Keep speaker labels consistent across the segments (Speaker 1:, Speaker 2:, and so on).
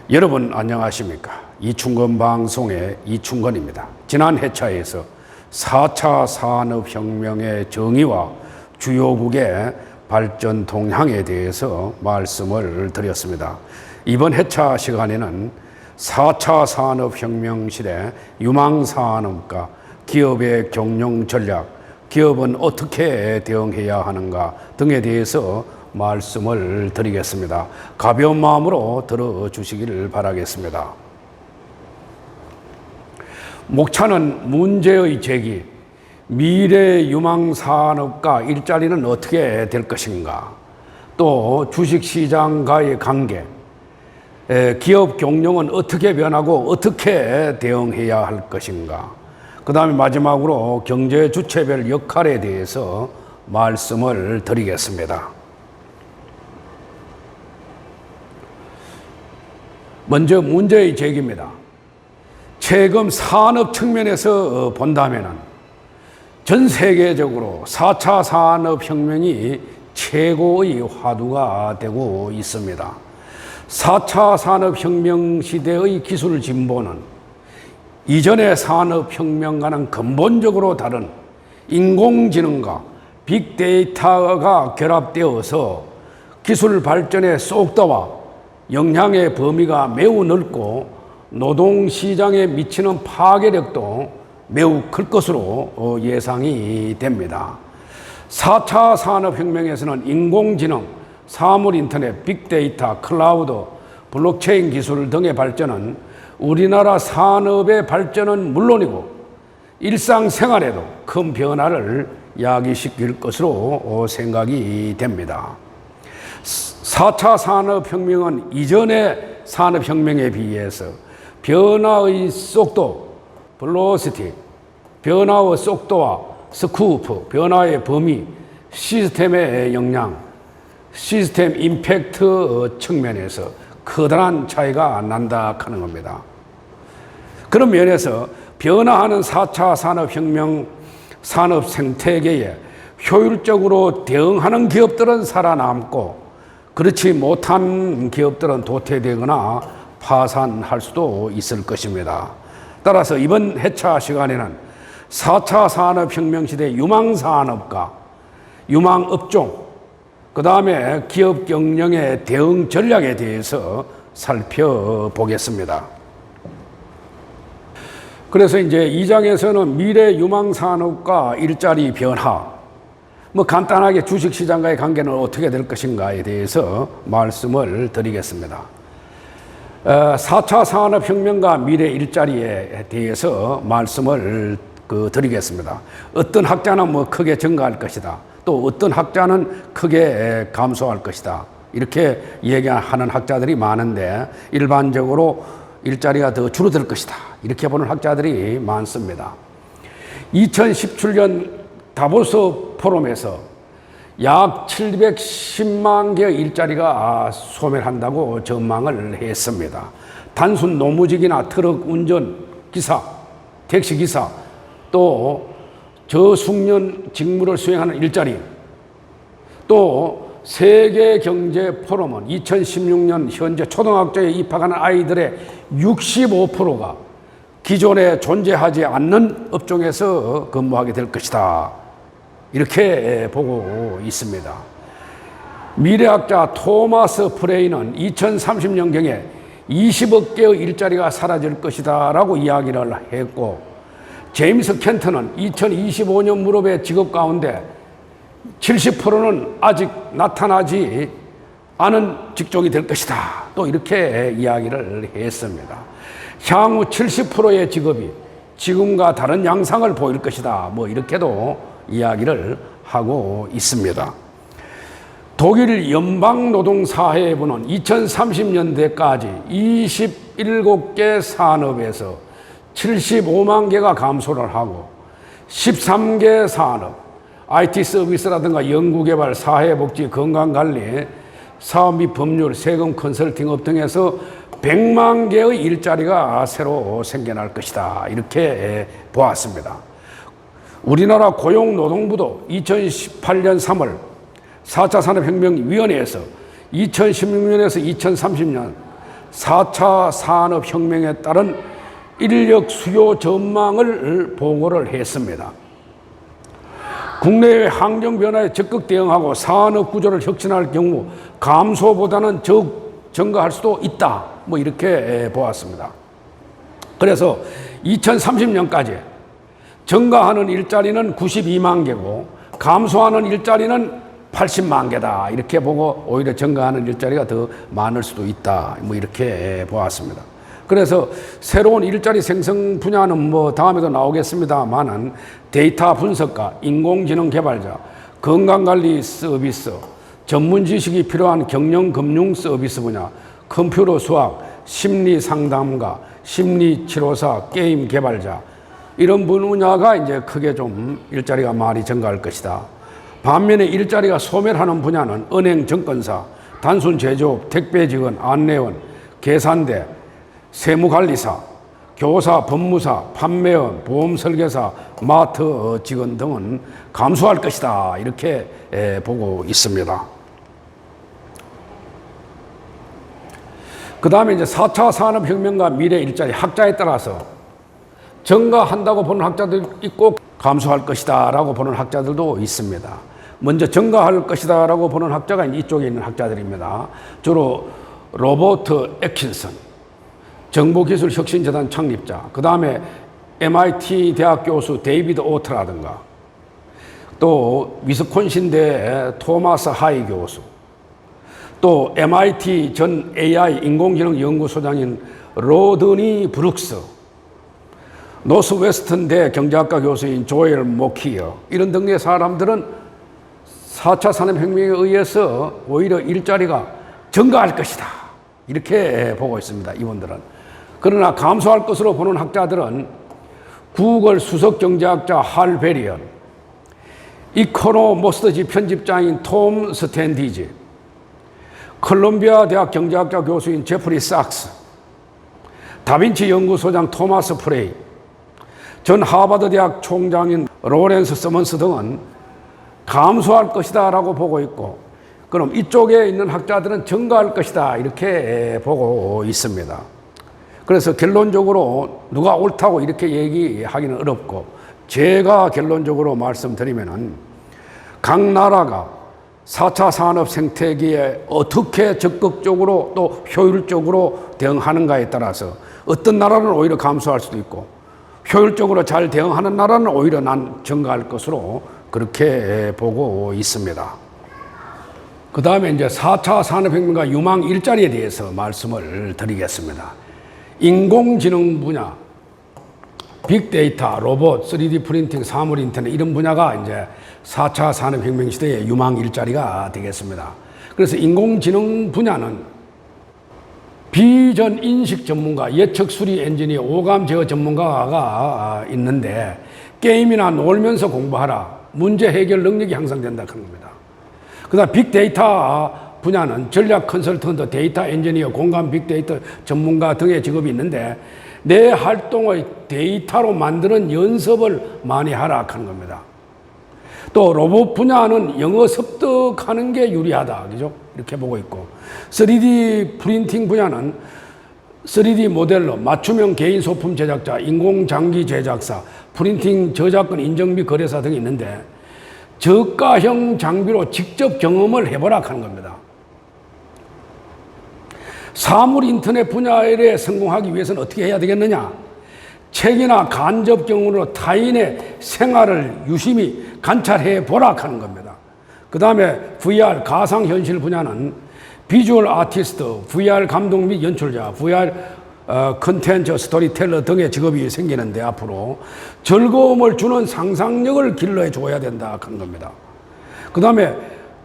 Speaker 1: 여러분 안녕하십니까? 이충건 방송의 이충건입니다. 지난 회차에서 4차 산업혁명의 정의와 주요국의 발전 동향에 대해서 말씀을 드렸습니다. 이번 회차 시간에는 4차 산업혁명 시대 유망산업과 기업의 경영 전략, 기업은 어떻게 대응해야 하는가 등에 대해서 말씀을 드리겠습니다. 가벼운 마음으로 들어주시기를 바라겠습니다. 목차는 문제의 제기, 미래 유망산업과 일자리는 어떻게 될 것인가, 또 주식시장과의 관계, 기업 경영은 어떻게 변하고 어떻게 대응해야 할 것인가, 그 다음에 마지막으로 경제 주체별 역할에 대해서 말씀을 드리겠습니다. 먼저 문제의 제기입니다. 최근 산업 측면에서 본다면 전 세계적으로 4차 산업혁명이 최고의 화두가 되고 있습니다. 4차 산업혁명 시대의 기술 진보는 이전의 산업혁명과는 근본적으로 다른 인공지능과 빅데이터가 결합되어서 기술 발전의 속도와 영향의 범위가 매우 넓고 노동시장에 미치는 파괴력도 매우 클 것으로 예상이 됩니다. 4차 산업혁명에서는 인공지능, 사물인터넷, 빅데이터, 클라우드, 블록체인 기술 등의 발전은 우리나라 산업의 발전은 물론이고 일상생활에도 큰 변화를 야기시킬 것으로 생각이 됩니다. 4차 산업혁명은 이전의 산업혁명에 비해서 변화의 속도, velocity, 변화의 속도와 스쿠프, 변화의 범위, 시스템의 영향, 시스템 임팩트 측면에서 커다란 차이가 난다 하는 겁니다. 그런 면에서 변화하는 4차 산업혁명 산업 생태계에 효율적으로 대응하는 기업들은 살아남고 그렇지 못한 기업들은 도태되거나 파산할 수도 있을 것입니다. 따라서 이번 회차 시간에는 4차 산업혁명 시대 유망산업과 유망업종, 그 다음에 기업 경영의 대응 전략에 대해서 살펴보겠습니다. 그래서 이제 2장에서는 미래 유망산업과 일자리 변화, 간단하게 주식시장과의 관계는 어떻게 될 것인가에 대해서 말씀을 드리겠습니다. 4차 산업혁명과 미래 일자리에 대해서 말씀을 드리겠습니다. 어떤 학자는 크게 증가할 것이다. 또 어떤 학자는 크게 감소할 것이다. 이렇게 얘기하는 학자들이 많은데 일반적으로 일자리가 더 줄어들 것이다. 이렇게 보는 학자들이 많습니다. 2017년 다보스 포럼에서 약 710만 개의 일자리가 소멸한다고 전망을 했습니다. 단순 노무직이나 트럭 운전기사, 택시기사, 또 저숙련 직무를 수행하는 일자리, 또 세계경제포럼은 2016년 현재 초등학교에 입학하는 아이들의 65%가 기존에 존재하지 않는 업종에서 근무하게 될 것이다. 이렇게 보고 있습니다. 미래학자 토마스 프레이는 2030년경에 20억 개의 일자리가 사라질 것이다 라고 이야기를 했고, 제임스 켄트는 2025년 무렵의 직업 가운데 70%는 아직 나타나지 않은 직종이 될 것이다. 또 이렇게 이야기를 했습니다. 향후 70%의 직업이 지금과 다른 양상을 보일 것이다. 이렇게도 이야기를 하고 있습니다. 독일 연방노동사회부는 2030년대까지 27개 산업에서 75만 개가 감소를 하고 13개 산업, IT 서비스라든가 연구개발, 사회복지, 건강관리, 사업 및 법률, 세금 컨설팅업 등에서 100만 개의 일자리가 새로 생겨날 것이다. 이렇게 보았습니다. 우리나라 고용노동부도 2018년 3월 4차 산업혁명위원회에서 2016년에서 2030년 4차 산업혁명에 따른 인력 수요 전망을 보고를 했습니다. 국내의 환경 변화에 적극 대응하고 산업 구조를 혁신할 경우 감소보다는 증가할 수도 있다. 뭐 이렇게 보았습니다. 그래서 2030년까지 증가하는 일자리는 92만 개고 감소하는 일자리는 80만 개다. 이렇게 보고 오히려 증가하는 일자리가 더 많을 수도 있다. 뭐 이렇게 보았습니다. 그래서 새로운 일자리 생성 분야는 뭐 다음에도 나오겠습니다만은 데이터 분석가, 인공지능 개발자, 건강관리 서비스, 전문 지식이 필요한 경영금융 서비스 분야, 컴퓨터 수학, 심리 상담가, 심리 치료사, 게임 개발자 이런 분야가 이제 크게 좀 일자리가 많이 증가할 것이다. 반면에 일자리가 소멸하는 분야는 은행, 증권사, 단순 제조업, 택배 직원, 안내원, 계산대, 세무관리사, 교사, 법무사, 판매원, 보험 설계사, 마트 직원 등은 감소할 것이다. 이렇게 보고 있습니다. 그 다음에 이제 4차 산업혁명과 미래 일자리 학자에 따라서 증가한다고 보는 학자들 있고 감소할 것이다 라고 보는 학자들도 있습니다. 먼저 증가할 것이다 라고 보는 학자가 이쪽에 있는 학자들입니다. 주로 로버트 애킨슨 정보기술혁신재단 창립자, 그 다음에 MIT 대학 교수 데이비드 오트라든가 또 위스콘신대 토마스 하이 교수, 또 MIT 전 AI 인공지능 연구소장인 로드니 브룩스, 노스웨스턴대 경제학과 교수인 조엘 모키어 이런 등의 사람들은 4차 산업혁명에 의해서 오히려 일자리가 증가할 것이다. 이렇게 보고 있습니다. 이분들은. 그러나 감소할 것으로 보는 학자들은 구글 수석경제학자 할 베리언, 이코노모스트지 편집자인 톰 스탠디지, 콜롬비아 대학 경제학자 교수인 제프리 sak스, 다빈치 연구소장 토마스 프레이, 전 하버드 대학 총장인 로렌스 서먼스 등은 감소할 것이다 라고 보고 있고, 그럼 이쪽에 있는 학자들은 증가할 것이다 이렇게 보고 있습니다. 그래서 결론적으로 누가 옳다고 이렇게 얘기하기는 어렵고, 제가 결론적으로 말씀드리면은 각 나라가 4차 산업 생태계에 어떻게 적극적으로 또 효율적으로 대응하는가에 따라서 어떤 나라는 오히려 감소할 수도 있고 효율적으로 잘 대응하는 나라는 오히려 증가할 것으로 그렇게 보고 있습니다. 그 다음에 이제 4차 산업혁명과 유망 일자리에 대해서 말씀을 드리겠습니다. 인공지능 분야, 빅데이터, 로봇, 3D 프린팅, 사물 인터넷 이런 분야가 이제 4차 산업혁명 시대의 유망 일자리가 되겠습니다. 그래서 인공지능 분야는 비전 인식 전문가, 예측 수리 엔지니어, 오감 제어 전문가가 있는데 게임이나 놀면서 공부하라, 문제 해결 능력이 향상된다 그런 겁니다. 그다음 빅데이터 분야는 전략 컨설턴트, 데이터 엔지니어, 공감 빅데이터 전문가 등의 직업이 있는데 내 활동의 데이터로 만드는 연습을 많이 하라 하는 겁니다. 또 로봇 분야는 영어 습득하는 게 유리하다. 그죠? 이렇게 보고 있고, 3D 프린팅 분야는 3D 모델러, 맞춤형 개인 소품 제작자, 인공장기 제작사, 프린팅 저작권 인정 및 거래사 등이 있는데 저가형 장비로 직접 경험을 해보라 하는 겁니다. 사물 인터넷 분야에 성공하기 위해서는 어떻게 해야 되겠느냐? 책이나 간접 경험으로 타인의 생활을 유심히 관찰해 보라 하는 겁니다. 그 다음에 VR, 가상현실 분야는 비주얼 아티스트, VR 감독 및 연출자, VR 컨텐츠 스토리텔러 등의 직업이 생기는데 앞으로 즐거움을 주는 상상력을 길러해 줘야 된다 하는 겁니다. 그 다음에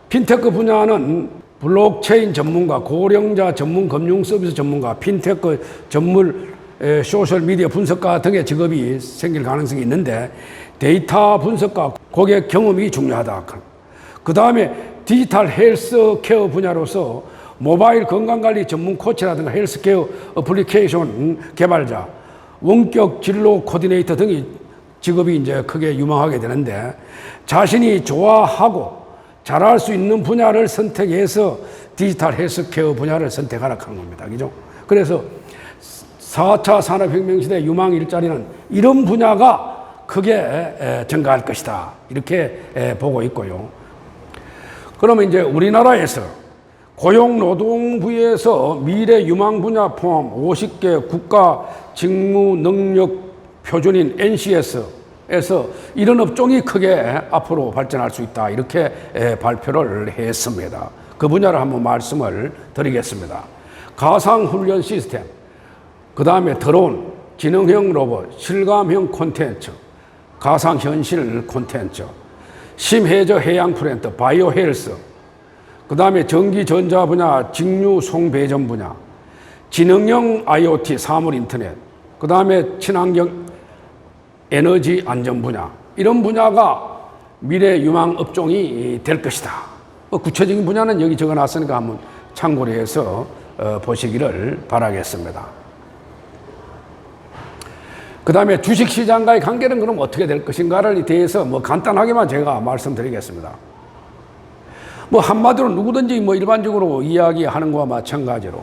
Speaker 1: 핀테크 분야는 블록체인 전문가, 고령자 전문 금융 서비스 전문가, 핀테크 전문 소셜미디어 분석가 등의 직업이 생길 가능성이 있는데 데이터 분석가, 고객 경험이 중요하다. 그 다음에 디지털 헬스케어 분야로서 모바일 건강관리 전문 코치라든가 헬스케어 어플리케이션 개발자, 원격 진로 코디네이터 등의 직업이 이제 크게 유망하게 되는데 자신이 좋아하고 잘할 수 있는 분야를 선택해서 디지털 헬스케어 분야를 선택하라 하는 겁니다. 그죠? 그래서 4차 산업혁명 시대 유망 일자리는 이런 분야가 크게 증가할 것이다. 이렇게 보고 있고요. 그러면 이제 우리나라에서 고용노동부에서 미래 유망 분야 포함 50개 국가 직무 능력 표준인 NCS에서 이런 업종이 크게 앞으로 발전할 수 있다. 이렇게 발표를 했습니다. 그 분야를 한번 말씀을 드리겠습니다. 가상훈련 시스템, 그 다음에 드론, 지능형 로봇, 실감형 콘텐츠, 가상현실 콘텐츠, 심해저 해양 프렌트, 바이오 헬스, 그 다음에 전기 전자 분야, 직류 송배전 분야, 지능형 IoT 사물 인터넷, 그 다음에 친환경 에너지 안전 분야, 이런 분야가 미래 유망 업종이 될 것이다. 구체적인 분야는 여기 적어놨으니까 한번 참고를 해서 보시기를 바라겠습니다. 그 다음에 주식시장과의 관계는 그럼 어떻게 될 것인가를 대해서 간단하게만 제가 말씀드리겠습니다. 한마디로 누구든지 일반적으로 이야기하는 것과 마찬가지로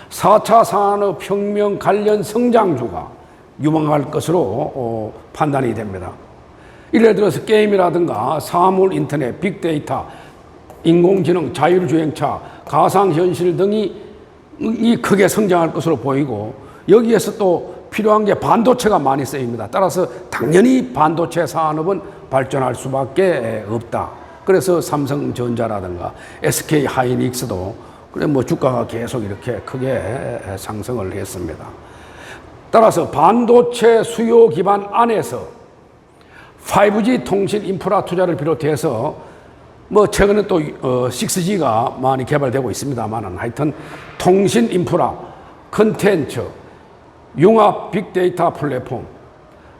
Speaker 1: 4차 산업혁명 관련 성장주가 유망할 것으로 판단이 됩니다. 예를 들어서 게임이라든가 사물 인터넷, 빅데이터, 인공지능, 자율주행차, 가상현실 등이 크게 성장할 것으로 보이고, 여기에서 또 필요한 게 반도체가 많이 쓰입니다. 따라서 당연히 반도체 산업은 발전할 수밖에 없다. 그래서 삼성전자라든가 SK 하이닉스도 주가가 계속 이렇게 크게 상승을 했습니다. 따라서 반도체 수요 기반 안에서 5G 통신 인프라 투자를 비롯해서 최근에 또 6G가 많이 개발되고 있습니다만, 하여튼 통신 인프라, 컨텐츠, 융합 빅데이터 플랫폼,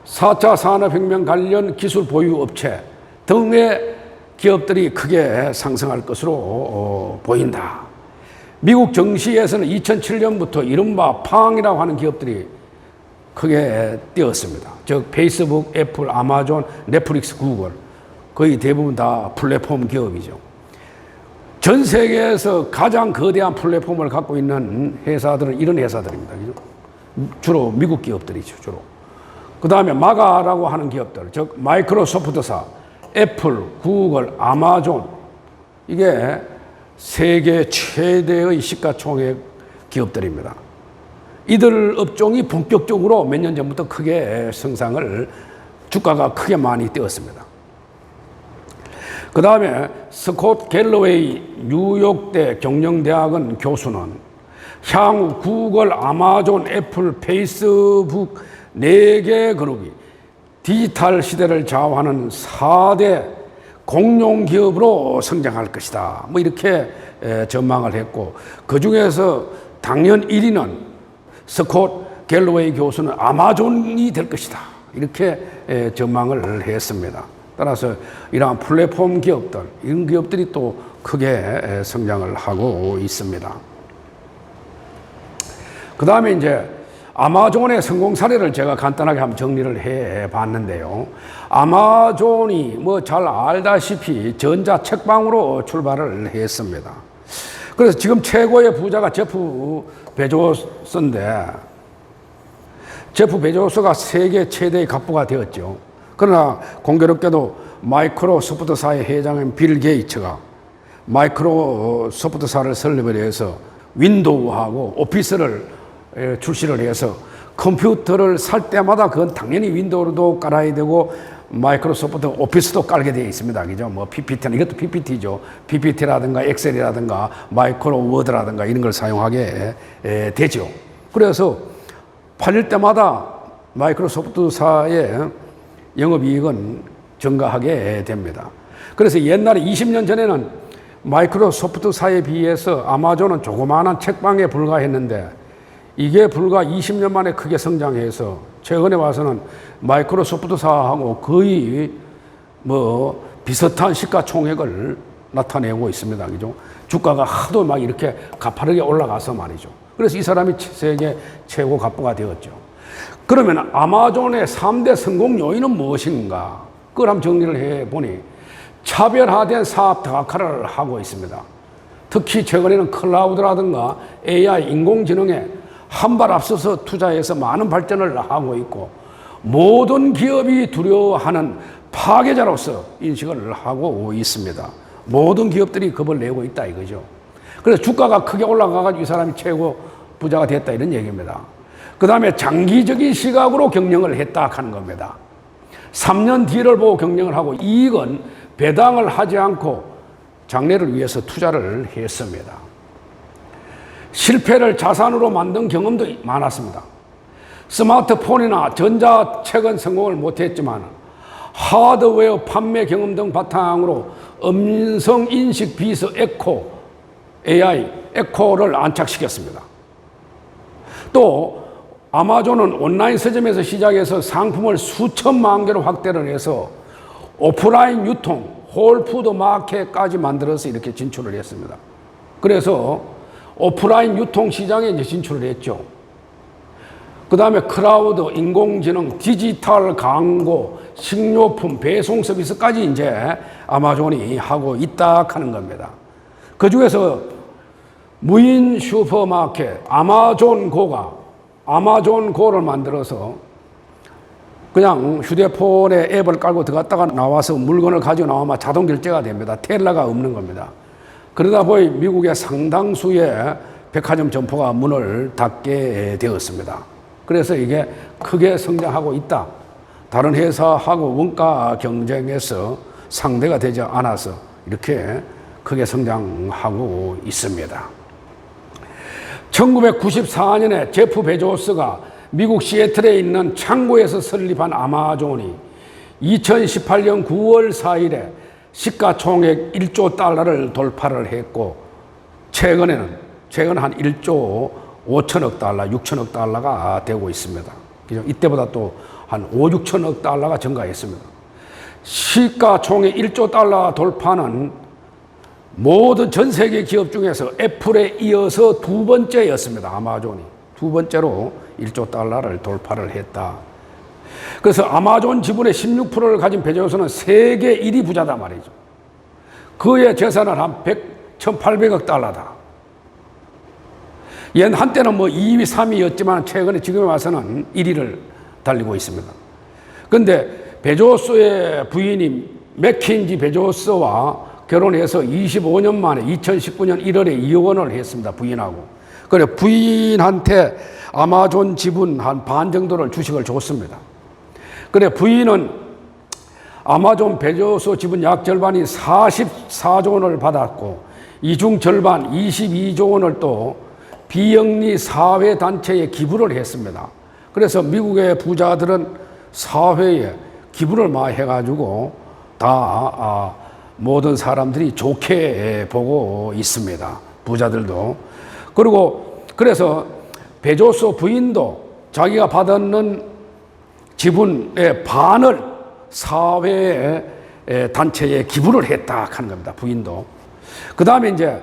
Speaker 1: 4차 산업혁명 관련 기술 보유 업체 등의 기업들이 크게 상승할 것으로 보인다. 미국 정시에서는 2007년부터 이른바 팡이라고 하는 기업들이 크게 뛰었습니다. 즉 페이스북, 애플, 아마존, 넷플릭스, 구글, 거의 대부분 다 플랫폼 기업이죠. 전 세계에서 가장 거대한 플랫폼을 갖고 있는 회사들은 이런 회사들입니다. 주로 미국 기업들이죠. 주로. 그 다음에 마가라고 하는 기업들, 즉 마이크로소프트사, 애플, 구글, 아마존, 이게 세계 최대의 시가총액 기업들입니다. 이들 업종이 본격적으로 몇 년 전부터 크게 주가가 크게 많이 뛰었습니다. 그 다음에 스콧 갤러웨이 뉴욕대 경영대학원 교수는 향후 구글, 아마존, 애플, 페이스북 4개 그룹이 디지털 시대를 좌우하는 4대 공룡기업으로 성장할 것이다. 이렇게 전망을 했고, 그 중에서 당연 1위는 스콧 갤러웨이 교수는 아마존이 될 것이다. 이렇게 전망을 했습니다. 따라서 이러한 플랫폼 기업들, 이런 기업들이 또 크게 성장을 하고 있습니다. 그 다음에 이제 아마존의 성공 사례를 제가 간단하게 한번 정리를 해 봤는데요. 아마존이 잘 알다시피 전자 책방으로 출발을 했습니다. 그래서 지금 최고의 부자가 제프 베조스인데, 제프 베조스가 세계 최대의 갑부가 되었죠. 그러나 공교롭게도 마이크로소프트사의 회장인 빌 게이츠가 마이크로소프트사를 설립을 해서 윈도우하고 오피스를 출시를 해서 컴퓨터를 살 때마다 그건 당연히 윈도우도 깔아야 되고 마이크로소프트 오피스도 깔게 되어 있습니다. 그죠? PPT는 이것도 PPT죠. PPT라든가 엑셀이라든가 마이크로 워드라든가 이런 걸 사용하게 되죠. 그래서 팔릴 때마다 마이크로소프트사의 영업이익은 증가하게 됩니다. 그래서 옛날에 20년 전에는 마이크로소프트사에 비해서 아마존은 조그마한 책방에 불과했는데, 이게 불과 20년 만에 크게 성장해서 최근에 와서는 마이크로소프트사하고 거의 비슷한 시가총액을 나타내고 있습니다. 그죠? 주가가 하도 이렇게 가파르게 올라가서 말이죠. 그래서 이 사람이 세계 최고 갑부가 되었죠. 그러면 아마존의 3대 성공 요인은 무엇인가? 그걸 한번 정리를 해보니 차별화된 사업 다각화를 하고 있습니다. 특히 최근에는 클라우드라든가 AI, 인공지능에 한 발 앞서서 투자해서 많은 발전을 하고 있고 모든 기업이 두려워하는 파괴자로서 인식을 하고 있습니다. 모든 기업들이 겁을 내고 있다 이거죠. 그래서 주가가 크게 올라가가지고 이 사람이 최고 부자가 됐다 이런 얘기입니다. 그 다음에 장기적인 시각으로 경영을 했다 하는 겁니다. 3년 뒤를 보고 경영을 하고 이익은 배당을 하지 않고 장래를 위해서 투자를 했습니다. 실패를 자산으로 만든 경험도 많았습니다. 스마트폰이나 전자책은 성공을 못했지만 하드웨어 판매 경험 등 바탕으로 음성인식 비서 에코, AI 에코를 안착시켰습니다. 또 아마존은 온라인 서점에서 시작해서 상품을 수천만 개로 확대를 해서 오프라인 유통, 홀푸드 마켓까지 만들어서 이렇게 진출을 했습니다. 그래서 오프라인 유통 시장에 이제 진출을 했죠. 그 다음에 클라우드, 인공지능, 디지털 광고, 식료품, 배송 서비스까지 이제 아마존이 하고 있다 하는 겁니다. 그 중에서 무인 슈퍼마켓, 아마존고를 만들어서 그냥 휴대폰에 앱을 깔고 들어갔다가 나와서 물건을 가지고 나오면 자동 결제가 됩니다. 텔러가 없는 겁니다. 그러다 보니 미국의 상당수의 백화점 점포가 문을 닫게 되었습니다. 그래서 이게 크게 성장하고 있다. 다른 회사하고 원가 경쟁에서 상대가 되지 않아서 이렇게 크게 성장하고 있습니다. 1994년에 제프 베조스가 미국 시애틀에 있는 창고에서 설립한 아마존이 2018년 9월 4일에 시가총액 1조 달러를 돌파를 했고 최근 한 1조 5천억 달러, 6천억 달러가 되고 있습니다. 이때보다 또 한 5, 6천억 달러가 증가했습니다. 시가총액 1조 달러 돌파는 모든 전 세계 기업 중에서 애플에 이어서 두 번째였습니다. 아마존이. 두 번째로 1조 달러를 돌파를 했다. 그래서 아마존 지분의 16%를 가진 베조스는 세계 1위 부자다 말이죠. 그의 재산은 한 1,800억 달러다. 얘는 한때는 뭐 2위, 3위였지만 최근에 지금에 와서는 1위를 달리고 있습니다. 그런데 베조스의 부인인 맥킨지 베조스와 결혼해서 25년 만에 2019년 1월에 이혼을 했습니다. 부인하고. 그래 부인한테 아마존 지분 한 반 정도를 주식을 줬습니다. 그래 부인은 아마존 베조스 지분 약 절반인 44조 원을 받았고 이 중 절반 22조 원을 또 비영리 사회단체에 기부를 했습니다. 그래서 미국의 부자들은 사회에 기부를 많이 해가지고 다 모든 사람들이 좋게 보고 있습니다. 부자들도. 그리고 그래서 베조스 부인도 자기가 받는 지분의 반을 사회 단체에 기부를 했다 하는 겁니다. 부인도. 그 다음에 이제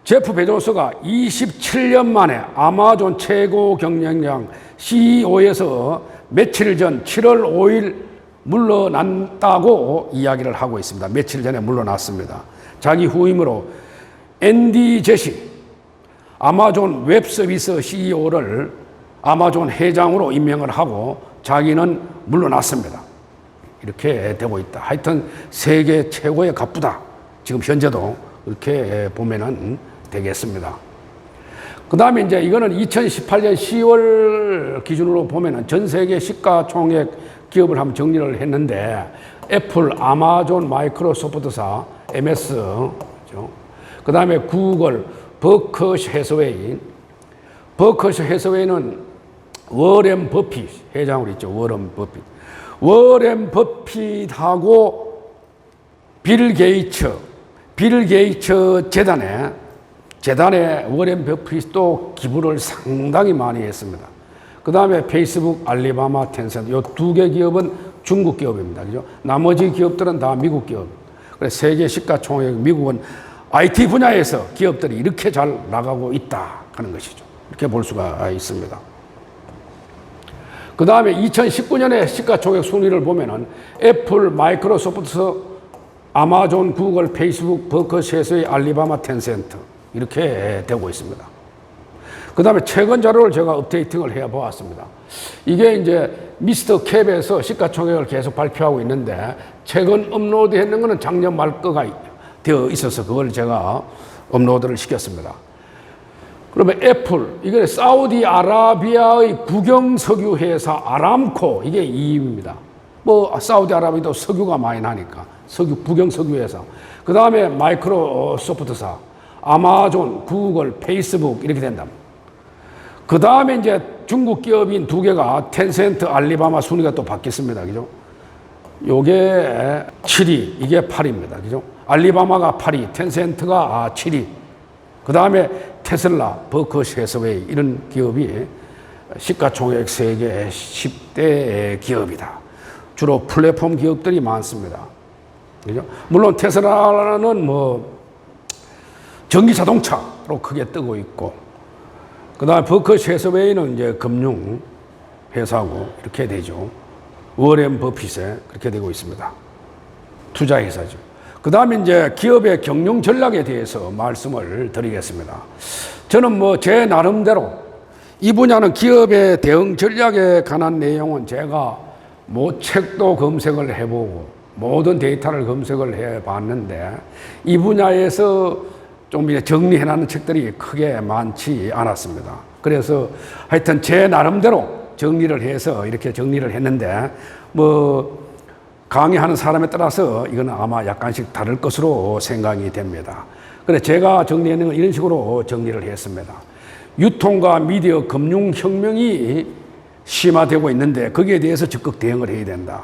Speaker 1: 제프 베조스가 27년 만에 아마존 최고 경영장 CEO에서 며칠 전 7월 5일 물러났다고 이야기를 하고 있습니다. 며칠 전에 물러났습니다. 자기 후임으로 앤디 제시 아마존 웹서비스 CEO를 아마존 회장으로 임명을 하고 자기는 물러났습니다. 이렇게 되고 있다. 하여튼 세계 최고의 갑부다. 지금 현재도 이렇게 보면은 되겠습니다. 그 다음에 이제 이거는 2018년 10월 기준으로 보면은 전 세계 시가총액 기업을 한번 정리를 했는데 애플, 아마존, 마이크로소프트사, MS, 그렇죠? 그 다음에 구글, 버커셔 해서웨이. 버커셔 해서웨이는 워렌 버핏 회장으로 있죠. 워렌 버핏. 워렌 버핏하고 빌 게이츠 재단에 워렌 버핏도 기부를 상당히 많이 했습니다. 그 다음에 페이스북, 알리바마, 텐센트 이 두 개 기업은 중국 기업입니다. 그죠? 나머지 기업들은 다 미국 기업. 그래서 세계 시가총액 미국은 IT 분야에서 기업들이 이렇게 잘 나가고 있다 하는 것이죠. 이렇게 볼 수가 있습니다. 그 다음에 2019년에 시가총액 순위를 보면은 애플, 마이크로소프트, 아마존, 구글, 페이스북, 버커셔의 알리바마, 텐센트 이렇게 되고 있습니다. 그 다음에 최근 자료를 제가 업데이팅을 해 보았습니다. 이게 이제 미스터 캡에서 시가총액을 계속 발표하고 있는데 최근 업로드 했는 거는 작년 말 거가 되어 있어서 그걸 제가 업로드를 시켰습니다. 그러면 애플, 이게 사우디아라비아의 국영석유 회사 아람코, 이게 2위입니다. 뭐 사우디아라비아도 석유가 많이 나니까 국영석유 회사. 그 다음에 마이크로소프트사, 아마존, 구글, 페이스북 이렇게 된다. 그 다음에 이제 중국 기업인 두 개가 텐센트, 알리바마 순위가 또 바뀌었습니다. 그죠? 요게 7위, 이게 8위입니다. 그죠? 알리바마가 8위, 텐센트가 7위. 그 다음에 테슬라, 버커시 해서웨이 이런 기업이 시가총액 세계 10대 기업이다. 주로 플랫폼 기업들이 많습니다. 그죠? 물론 테슬라는 뭐 전기 자동차로 크게 뜨고 있고, 그 다음에 버커시 해서웨이는 이제 금융 회사고 이렇게 되죠. 워렌 버핏에 그렇게 되고 있습니다. 투자 회사죠. 그 다음에 이제 기업의 경영 전략에 대해서 말씀을 드리겠습니다. 저는 뭐 제 나름대로 이 분야는 기업의 대응 전략에 관한 내용은 제가 뭐 책도 검색을 해보고 모든 데이터를 검색을 해봤는데 이 분야에서 좀 정리해놓은 책들이 크게 많지 않았습니다. 그래서 하여튼 제 나름대로 정리를 해서 이렇게 정리를 했는데 뭐 강의하는 사람에 따라서 이건 아마 약간씩 다를 것으로 생각이 됩니다. 그래 제가 정리하는 건 이런 식으로 정리를 했습니다. 유통과 미디어 금융혁명이 심화되고 있는데 거기에 대해서 적극 대응을 해야 된다.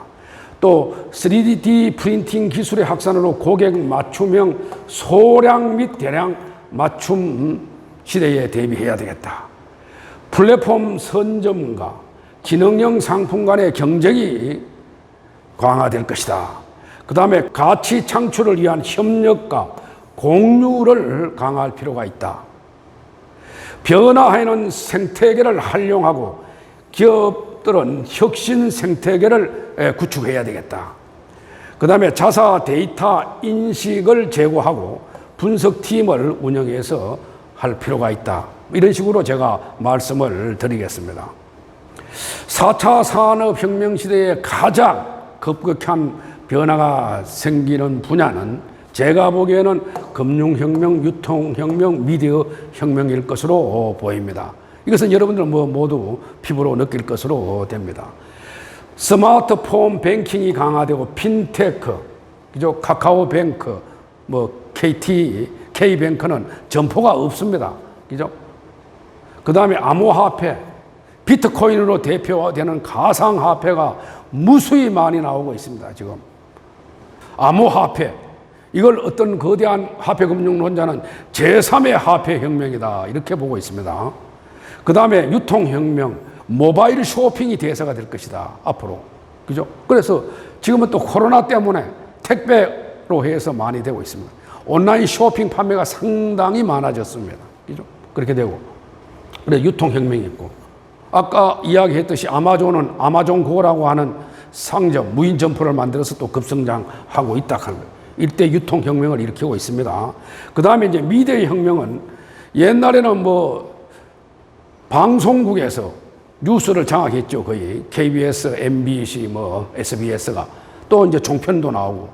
Speaker 1: 또 3D 프린팅 기술의 확산으로 고객 맞춤형 소량 및 대량 맞춤 시대에 대비해야 되겠다. 플랫폼 선점과 지능형 상품 간의 경쟁이 강화될 것이다. 그 다음에 가치 창출을 위한 협력과 공유를 강화할 필요가 있다. 변화하는 생태계를 활용하고 기업들은 혁신 생태계를 구축해야 되겠다. 그 다음에 자사 데이터 인식을 제고하고 분석팀을 운영해서 할 필요가 있다. 이런 식으로 제가 말씀을 드리겠습니다. 4차 산업혁명 시대에 가장 급격한 변화가 생기는 분야는 제가 보기에는 금융혁명, 유통혁명, 미디어혁명일 것으로 보입니다. 이것은 여러분들은 모두 피부로 느낄 것으로 됩니다. 스마트폰 뱅킹이 강화되고 핀테크, 그죠? 카카오뱅크, K뱅크는 점포가 없습니다. 그죠? 그 다음에 암호화폐, 비트코인으로 대표되는 가상화폐가 무수히 많이 나오고 있습니다. 지금 암호화폐, 이걸 어떤 거대한 화폐금융론자는 제3의 화폐혁명이다 이렇게 보고 있습니다. 그 다음에 유통혁명, 모바일 쇼핑이 대세가 될 것이다 앞으로. 그죠? 그래서 지금은 또 코로나 때문에 택배로 해서 많이 되고 있습니다. 온라인 쇼핑 판매가 상당히 많아졌습니다. 그죠? 그렇게 되고. 그래 유통혁명이 있고, 아까 이야기했듯이 아마존은 아마존고라고 하는 상점, 무인 점포를 만들어서 또 급성장하고 있다 하는 거예요. 일대 유통혁명을 일으키고 있습니다. 그 다음에 이제 미디어 혁명은 옛날에는 방송국에서 뉴스를 장악했죠. 거의 KBS, MBC, SBS가 또 이제 종편도 나오고,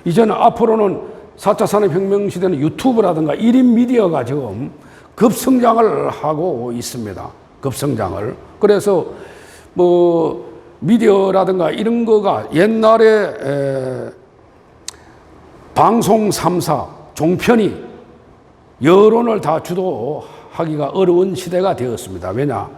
Speaker 1: 이제는 앞으로는 4차 산업혁명 시대는 유튜브라든가 1인 미디어가 지금 급성장을 하고 있습니다. 급성장을. 그래서 미디어라든가 이런 거가 옛날에 방송 3사, 종편이 여론을 다 주도하기가 어려운 시대가 되었습니다. 왜냐?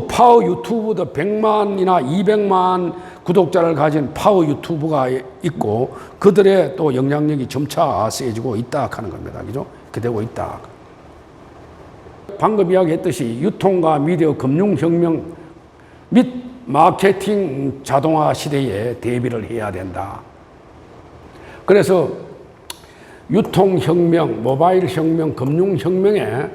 Speaker 1: 파워 유튜브도 100만이나 200만 구독자를 가진 파워 유튜브가 있고 그들의 또 영향력이 점차 세지고 있다 하는 겁니다. 그죠? 그렇게 되고 있다. 방금 이야기했듯이 유통과 미디어 금융혁명 및 마케팅 자동화 시대에 대비를 해야 된다. 그래서 유통혁명, 모바일혁명, 금융혁명에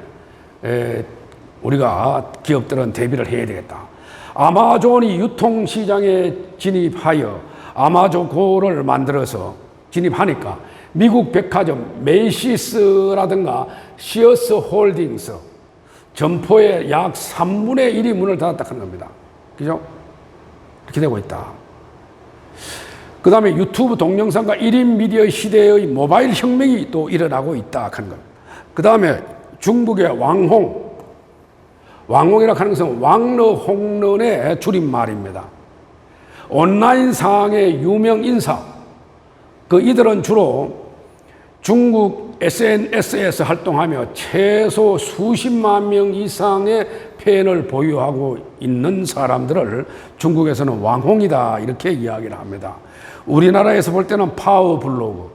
Speaker 1: 우리가 기업들은 대비를 해야 되겠다. 아마존이 유통시장에 진입하여 아마존고를 만들어서 진입하니까 미국 백화점 메이시스라든가 시어스 홀딩스, 점포의 약 3분의 1이 문을 닫았다 하는 겁니다. 그죠? 이렇게 되고 있다. 그 다음에 유튜브 동영상과 1인 미디어 시대의 모바일 혁명이 또 일어나고 있다 하는 겁니다. 그 다음에 중국의 왕홍이라고 하는 것은 왕러 홍련의 줄임말입니다. 온라인상의 유명 인사, 이들은 주로 중국 SNS에서 활동하며 최소 수십만 명 이상의 팬을 보유하고 있는 사람들을 중국에서는 왕홍이다 이렇게 이야기를 합니다. 우리나라에서 볼 때는 파워블로그,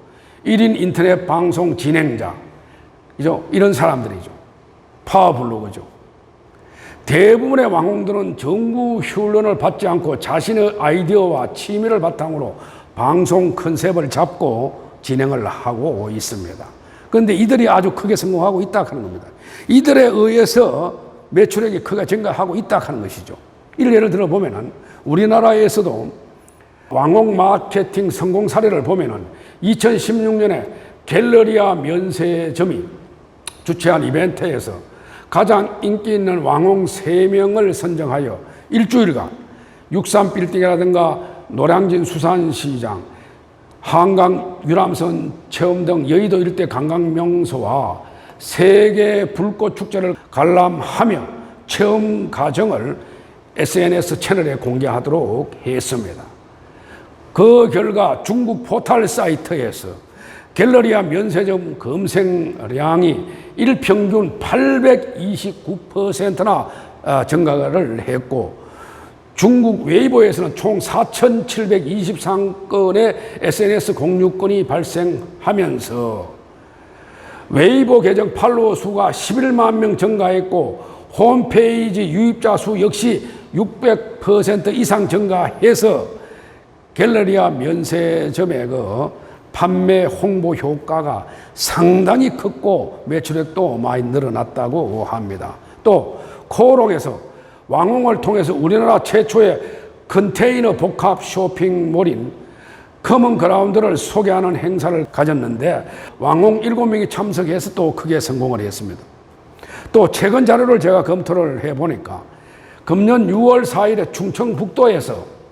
Speaker 1: 1인 인터넷 방송 진행자, 그죠? 이런 사람들이죠. 파워블로그죠. 대부분의 왕홍들은 정부 훈련을 받지 않고 자신의 아이디어와 취미를 바탕으로 방송 컨셉을 잡고 진행을 하고 있습니다. 그런데 이들이 아주 크게 성공하고 있다 하는 겁니다. 이들에 의해서 매출액이 크게 증가하고 있다 하는 것이죠. 이를 예를 들어 보면은 우리나라에서도 왕홍 마케팅 성공 사례를 보면은 2016년에 갤러리아 면세점이 주최한 이벤트에서 가장 인기 있는 왕홍 3명을 선정하여 일주일간 육산빌딩이라든가 노량진 수산시장, 한강 유람선 체험 등 여의도 일대 관광 명소와 세계 불꽃 축제를 관람하며 체험 과정을 SNS 채널에 공개하도록 했습니다. 그 결과 중국 포털 사이트에서 갤러리아 면세점 검색량이 일평균 829%나 증가를 했고, 중국 웨이보에서는 총 4,723건의 SNS 공유건이 발생하면서 웨이보 계정 팔로워 수가 11만 명 증가했고, 홈페이지 유입자 수 역시 600% 이상 증가해서 갤러리아 면세점의 판매 홍보 효과가 상당히 컸고 매출액도 많이 늘어났다고 합니다. 또 코롱에서 왕홍을 통해서 우리나라 최초의 컨테이너 복합 쇼핑몰인 커먼그라운드를 소개하는 행사를 가졌는데 왕홍 7명이 참석해서 또 크게 성공을 했습니다. 또 최근 자료를 제가 검토를 해보니까 금년 6월 4일에 충청북도에서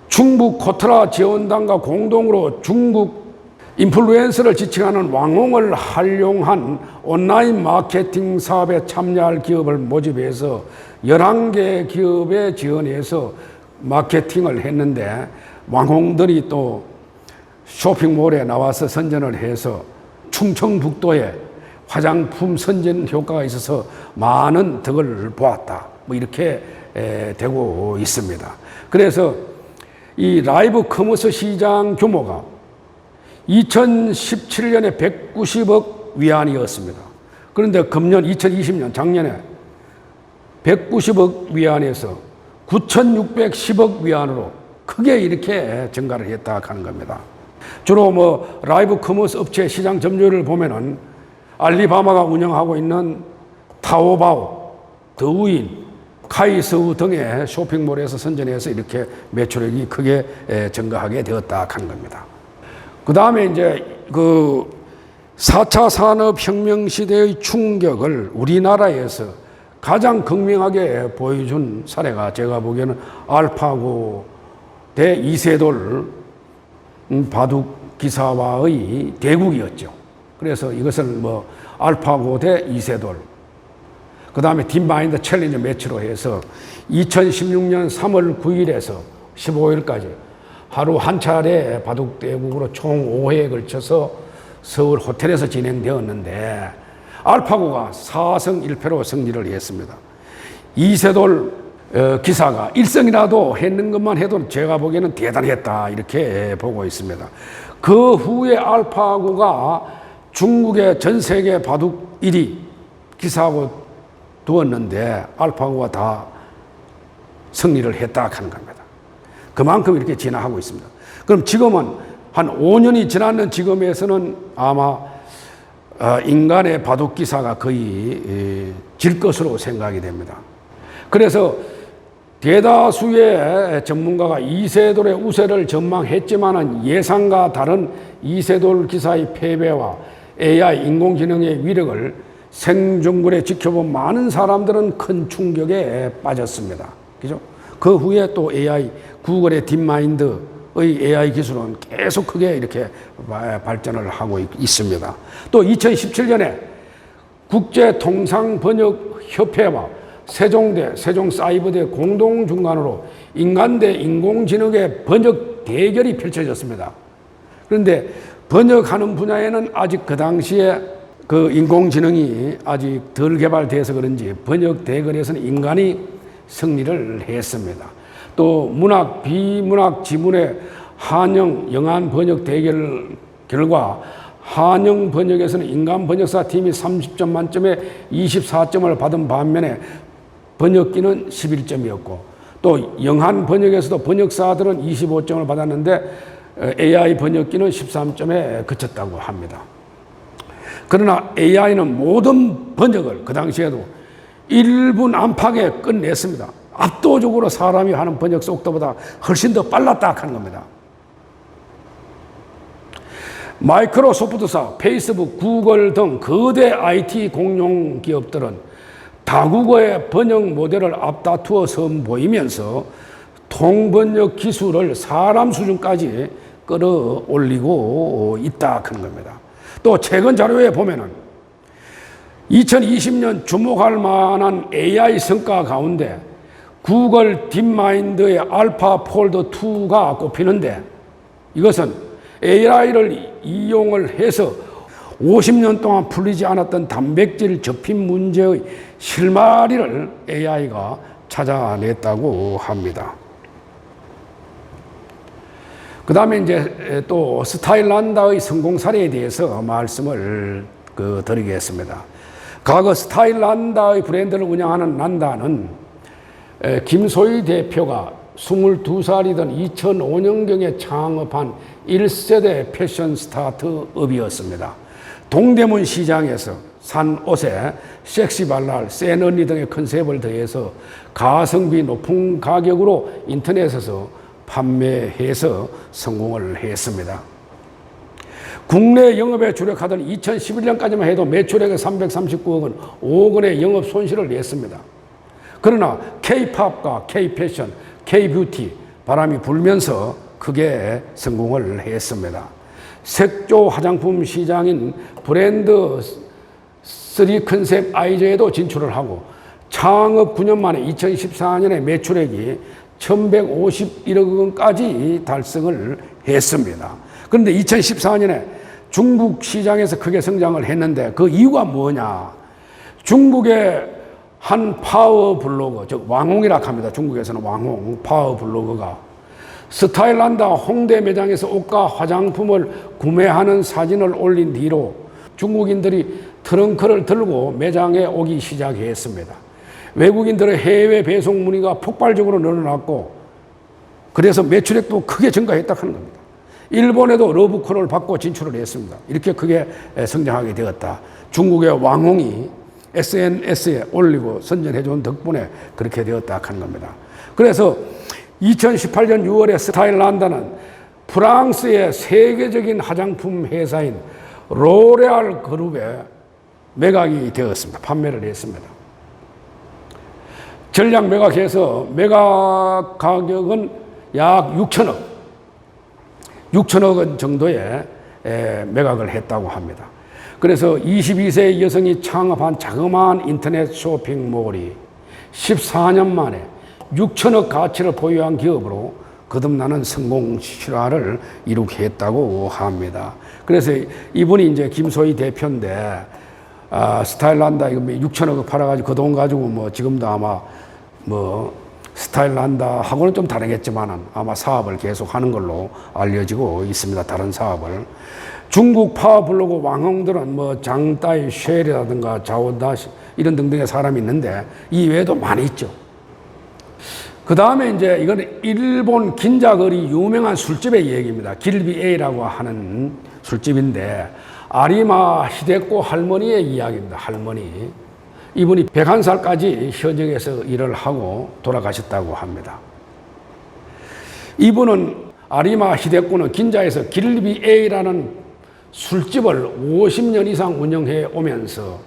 Speaker 1: 충북 코트라 지원단과 공동으로 중국 인플루엔서를 지칭하는 왕홍을 활용한 온라인 마케팅 사업에 참여할 기업을 모집해서 11개 기업에 지원해서 마케팅을 했는데 왕홍들이 또 쇼핑몰에 나와서 선전을 해서 충청북도에 화장품 선전 효과가 있어서 많은 덕을 보았다. 이렇게 되고 있습니다. 그래서 이 라이브 커머스 시장 규모가 2017년에 190억 위안이었습니다. 그런데 금년 2020년 작년에 190억 위안에서 9,610억 위안으로 크게 이렇게 증가를 했다 하는 겁니다. 주로 라이브 커머스 업체 시장 점유율을 보면은 알리바바가 운영하고 있는 타오바오, 더우인, 카이스우 등의 쇼핑몰에서 선전해서 이렇게 매출액이 크게 증가하게 되었다 하는 겁니다. 그 다음에 이제 4차 산업혁명 시대의 충격을 우리나라에서 가장 극명하게 보여준 사례가 제가 보기에는 알파고 대 이세돌 바둑 기사와의 대국이었죠. 그래서 이것을 알파고 대 이세돌, 그 다음에 딥마인드 챌린저 매치로 해서 2016년 3월 9일에서 15일까지 하루 한 차례 바둑 대국으로 총 5회에 걸쳐서 서울 호텔에서 진행되었는데 알파고가 4승 1패로 승리를 했습니다. 이세돌 기사가 1승이라도 했는 것만 해도 제가 보기에는 대단했다 이렇게 보고 있습니다. 그 후에 알파고가 중국의 전 세계 바둑 1위 기사하고 두었는데 알파고가 다 승리를 했다 하는 겁니다. 그만큼 이렇게 진화하고 있습니다. 그럼 지금은 한 5년이 지났는 지금에서는 아마 인간의 바둑 기사가 거의 질 것으로 생각이 됩니다. 그래서 대다수의 전문가가 이세돌의 우세를 전망했지만은 예상과 다른 이세돌 기사의 패배와 AI 인공지능의 위력을 생중근에 지켜본 많은 사람들은 큰 충격에 빠졌습니다. 그죠? 그 후에 또 AI, 구글의 딥마인드의 AI 기술은 계속 크게 이렇게 발전을 하고 있습니다. 또 2017년에 국제통상번역협회와 세종대, 세종사이버대 공동 중간으로 인간 대 인공지능의 번역 대결이 펼쳐졌습니다. 그런데 번역하는 분야에는 아직 그 당시에 그 인공지능이 아직 덜 개발돼서 그런지 번역 대결에서는 인간이 승리를 했습니다. 또 문학, 비문학 지문의 한영, 영한 번역 대결 결과 한영 번역에서는 인간 번역사 팀이 30점 만점에 24점을 받은 반면에 번역기는 11점이었고 또 영한 번역에서도 번역사들은 25점을 받았는데 AI 번역기는 13점에 그쳤다고 합니다. 그러나 AI는 모든 번역을 그 당시에도 1분 안팎에 끝냈습니다. 압도적으로 사람이 하는 번역 속도보다 훨씬 더 빨랐다 하는 겁니다. 마이크로소프트사, 페이스북, 구글 등 거대 IT 공룡 기업들은 다국어의 번역 모델을 앞다투어 선보이면서 통번역 기술을 사람 수준까지 끌어올리고 있다 하는 겁니다. 또 최근 자료에 보면은 2020년 주목할 만한 AI 성과 가운데 구글 딥마인드의 알파 폴드 2가 꼽히는데 이것은 AI를 이용을 해서 50년 동안 풀리지 않았던 단백질 접힌 문제의 실마리를 AI가 찾아냈다고 합니다. 그 다음에 이제 또 스타일란다의 성공 사례에 대해서 말씀을 드리겠습니다. 과거 스타일란다의 브랜드를 운영하는 란다는 김소희 대표가 22살이던 2005년경에 창업한 1세대 패션 스타트업이었습니다. 동대문 시장에서 산 옷에 섹시발랄, 센 언니 등의 컨셉을 더해서 가성비 높은 가격으로 인터넷에서 판매해서 성공을 했습니다. 국내 영업에 주력하던 2011년까지만 해도 매출액의 339억 원, 5억 원의 영업 손실을 냈습니다. 그러나 K-팝과 K-패션, K-뷰티 바람이 불면서 크게 성공을 했습니다. 색조 화장품 시장인 브랜드 3 컨셉 아이즈에도 진출을 하고 창업 9년 만에 2014년에 매출액이 1151억 원까지 달성을 했습니다. 그런데 2014년에 중국 시장에서 크게 성장을 했는데 그 이유가 뭐냐? 중국의 한 파워 블로거, 즉 왕홍이라고 합니다. 중국에서는 왕홍, 파워 블로거가 스타일란다 홍대 매장에서 옷과 화장품을 구매하는 사진을 올린 뒤로 중국인들이 트렁크를 들고 매장에 오기 시작했습니다. 외국인들의 해외 배송 문의가 폭발적으로 늘어났고 그래서 매출액도 크게 증가했다고 하는 겁니다. 일본에도 러브콜을 받고 진출을 했습니다. 이렇게 크게 성장하게 되었다. 중국의 왕홍이 SNS에 올리고 선전해 준 덕분에 그렇게 되었다 하는 겁니다. 그래서 2018년 6월에 스타일란다는 프랑스의 세계적인 화장품 회사인 로레알 그룹에 매각이 되었습니다. 판매를 했습니다. 전량 매각해서 매각 가격은 약 6천억 원 정도에 매각을 했다고 합니다. 그래서 22세 여성이 창업한 자그마한 인터넷 쇼핑몰이 14년 만에 6천억 가치를 보유한 기업으로 거듭나는 성공 실화를 이루게 했다고 합니다. 그래서 이분이 이제 김소희 대표인데, 스타일란다 이거 6천억 팔아가지고 그 돈 가지고 뭐 지금도 아마 뭐 스타일란다 하고는 좀 다르겠지만은 아마 사업을 계속 하는 걸로 알려지고 있습니다. 다른 사업을. 중국 파워블로그 왕홍들은 뭐 장따이 쉐리라든가 자오다 이런 등등의 사람이 있는데 이 외에도 많이 있죠. 그 다음에 이제 이거는 일본 긴자거리 유명한 술집의 얘기입니다. 길비에이라고 하는 술집인데 아리마 히데코 할머니의 이야기입니다. 할머니. 이분이 101살까지 현역에서 일을 하고 돌아가셨다고 합니다. 이분은 아리마 히데코는 긴자에서 길비에이라는 술집을 50년 이상 운영해 오면서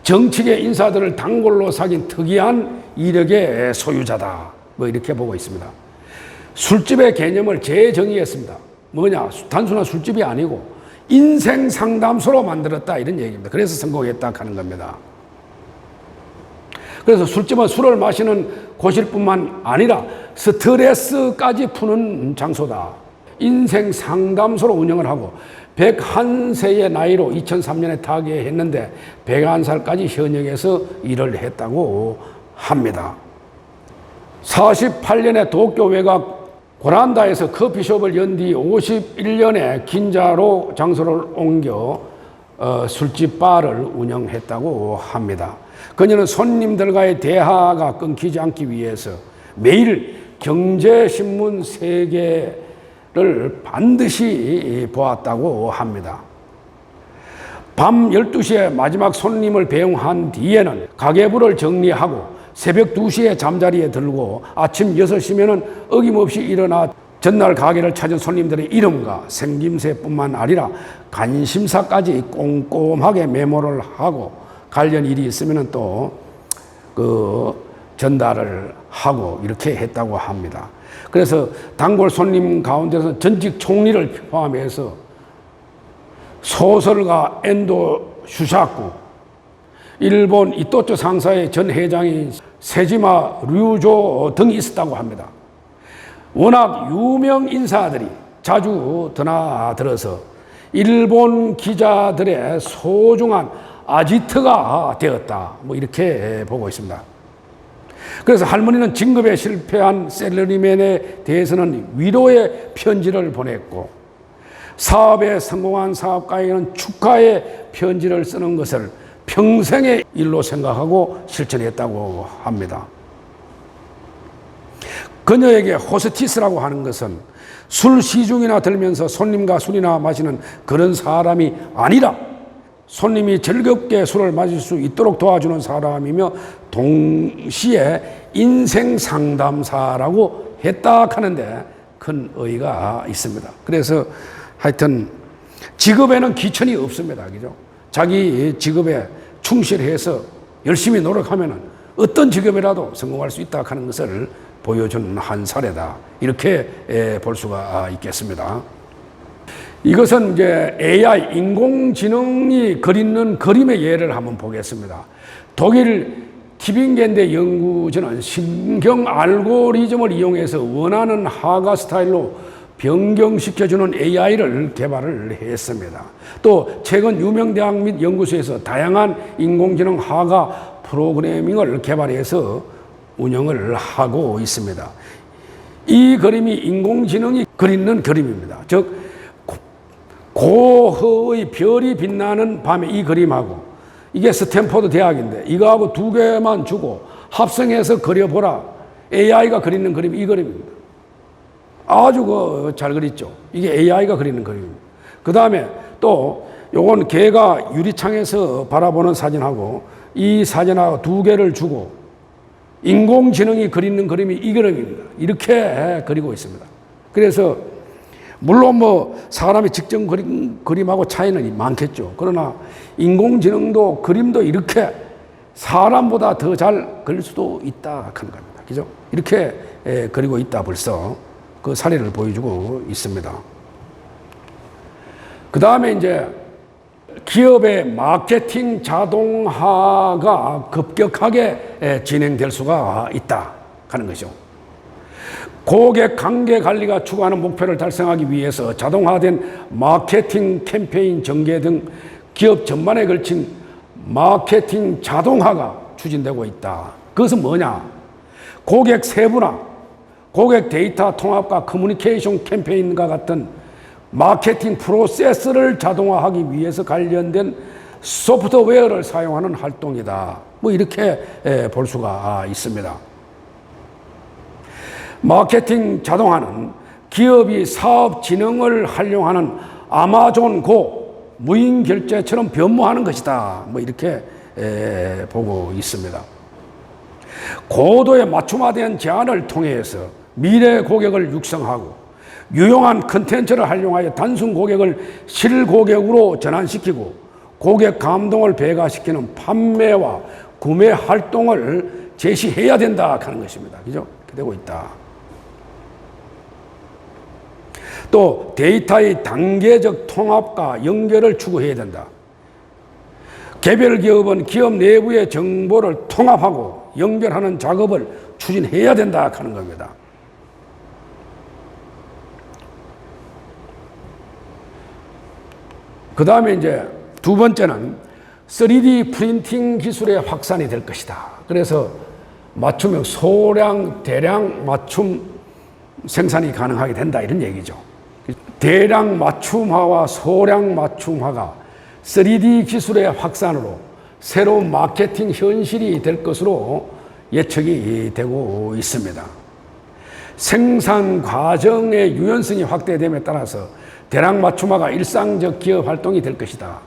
Speaker 1: 정치계 인사들을 단골로 사귄 특이한 이력의 소유자다. 뭐 이렇게 보고 있습니다. 술집의 개념을 재정의했습니다. 뭐냐? 단순한 술집이 아니고 인생 상담소로 만들었다 이런 얘기입니다. 그래서 성공했다 하는 겁니다. 그래서 술집은 술을 마시는 곳일 뿐만 아니라 스트레스까지 푸는 장소다. 인생 상담소로 운영을 하고 101세의 나이로 2003년에 타계했는데 101살까지 현역에서 일을 했다고 합니다. 48년에 도쿄 외곽 고란다에서 커피숍을 연 뒤 51년에 긴자로 장소를 옮겨 술집 바를 운영했다고 합니다. 그녀는 손님들과의 대화가 끊기지 않기 위해서 매일 경제신문 3개를 반드시 보았다고 합니다. 밤 12시에 마지막 손님을 배웅한 뒤에는 가계부를 정리하고 새벽 2시에 잠자리에 들고 아침 6시면은 어김없이 일어나 전날 가게를 찾은 손님들의 이름과 생김새뿐만 아니라 관심사까지 꼼꼼하게 메모를 하고 관련 일이 있으면은 또 전달을 하고 이렇게 했다고 합니다. 그래서 단골 손님 가운데서 전직 총리를 포함해서 소설가 엔도 슈사쿠, 일본 이토츠 상사의 전 회장인 세지마 류조 등이 있었다고 합니다. 워낙 유명 인사들이 자주 드나들어서 일본 기자들의 소중한 아지트가 되었다. 뭐 이렇게 보고 있습니다. 그래서 할머니는 진급에 실패한 셀러리맨에 대해서는 위로의 편지를 보냈고 사업에 성공한 사업가에게는 축하의 편지를 쓰는 것을 평생의 일로 생각하고 실천했다고 합니다. 그녀에게 호스티스라고 하는 것은 술 시중이나 들면서 손님과 술이나 마시는 그런 사람이 아니라 손님이 즐겁게 술을 마실 수 있도록 도와주는 사람이며 동시에 인생 상담사라고 했다 하는데 큰 의의가 있습니다. 그래서 하여튼 직업에는 귀천이 없습니다. 그죠? 자기 직업에 충실해서 열심히 노력하면 어떤 직업이라도 성공할 수 있다 하는 것을 보여준 한 사례다. 이렇게 볼 수가 있겠습니다. 이것은 이제 AI, 인공지능이 그리는 그림의 예를 한번 보겠습니다. 독일 티빙겐데 연구진은 신경 알고리즘을 이용해서 원하는 하가 스타일로 변경시켜주는 AI를 개발을 했습니다. 또 최근 유명 대학 및 연구소에서 다양한 인공지능 하가 프로그래밍을 개발해서 운영을 하고 있습니다. 이 그림이 인공지능이 그리는 그림입니다. 즉 고흐의 별이 빛나는 밤에 이 그림하고 이게 스탠포드 대학인데 이거하고 2개만 주고 합성해서 그려보라. AI가 그리는 그림이 이 그림입니다. 아주 잘 그렸죠. 이게 AI가 그리는 그림입니다. 그 다음에 또 요건 개가 유리창에서 바라보는 사진하고 이 사진하고 2개를 주고 인공지능이 그리는 그림이 이 그림입니다. 이렇게 그리고 있습니다. 그래서 물론 뭐 사람이 직접 그린 그림하고 차이는 많겠죠. 그러나 인공지능도 그림도 이렇게 사람보다 더 잘 그릴 수도 있다 하는 겁니다. 그죠? 이렇게 그리고 있다 벌써. 그 사례를 보여주고 있습니다. 그 다음에 이제 기업의 마케팅 자동화가 급격하게 진행될 수가 있다 하는 것이죠. 고객 관계 관리가 추구하는 목표를 달성하기 위해서 자동화된 마케팅 캠페인 전개 등 기업 전반에 걸친 마케팅 자동화가 추진되고 있다. 그것은 뭐냐? 고객 세분화, 고객 데이터 통합과 커뮤니케이션 캠페인과 같은 마케팅 프로세스를 자동화하기 위해서 관련된 소프트웨어를 사용하는 활동이다. 뭐 이렇게 볼 수가 있습니다. 마케팅 자동화는 기업이 사업 진흥을 활용하는 아마존 고 무인 결제처럼 변모하는 것이다. 뭐 이렇게 보고 있습니다. 고도의 맞춤화된 제안을 통해서 미래 고객을 육성하고 유용한 컨텐츠를 활용하여 단순 고객을 실 고객으로 전환시키고 고객 감동을 배가시키는 판매와 구매 활동을 제시해야 된다 하는 것입니다. 그죠? 이렇게 되고 있다. 또 데이터의 단계적 통합과 연결을 추구해야 된다. 개별 기업은 기업 내부의 정보를 통합하고 연결하는 작업을 추진해야 된다 하는 겁니다. 그 다음에 이제 두 번째는 3D 프린팅 기술의 확산이 될 것이다. 그래서 맞춤형 소량, 대량 맞춤 생산이 가능하게 된다 이런 얘기죠. 대량 맞춤화와 소량 맞춤화가 3D 기술의 확산으로 새로운 마케팅 현실이 될 것으로 예측이 되고 있습니다. 생산 과정의 유연성이 확대됨에 따라서 대량 맞춤화가 일상적 기업 활동이 될 것이다.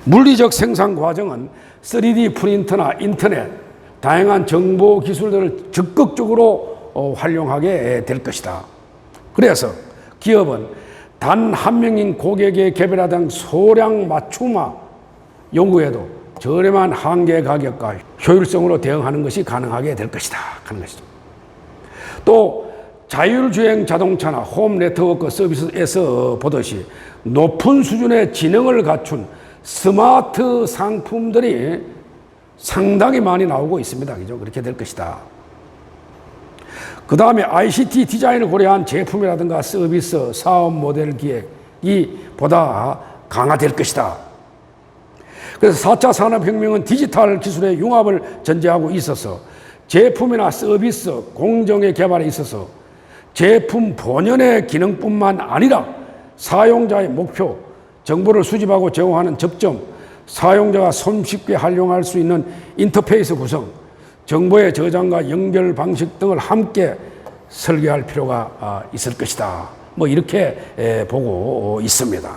Speaker 1: 물리적 생산 과정은 3D 프린터나 인터넷, 다양한 정보 기술들을 적극적으로 활용하게 될 것이다. 그래서 기업은 단 한 명인 고객에 개별화된 소량 맞춤화 연구에도 저렴한 한계 가격과 효율성으로 대응하는 것이 가능하게 될 것이다 하는 것이죠. 또 자율주행 자동차나 홈 네트워크 서비스에서 보듯이 높은 수준의 지능을 갖춘 스마트 상품들이 상당히 많이 나오고 있습니다. 그죠? 그렇게 될 것이다. 그 다음에 ICT 디자인을 고려한 제품이라든가 서비스, 사업 모델 기획이 보다 강화될 것이다. 그래서 4차 산업혁명은 디지털 기술의 융합을 전제하고 있어서 제품이나 서비스, 공정의 개발에 있어서 제품 본연의 기능뿐만 아니라 사용자의 목표, 정보를 수집하고 제공하는 접점, 사용자가 손쉽게 활용할 수 있는 인터페이스 구성, 정보의 저장과 연결 방식 등을 함께 설계할 필요가 있을 것이다. 뭐 이렇게 보고 있습니다.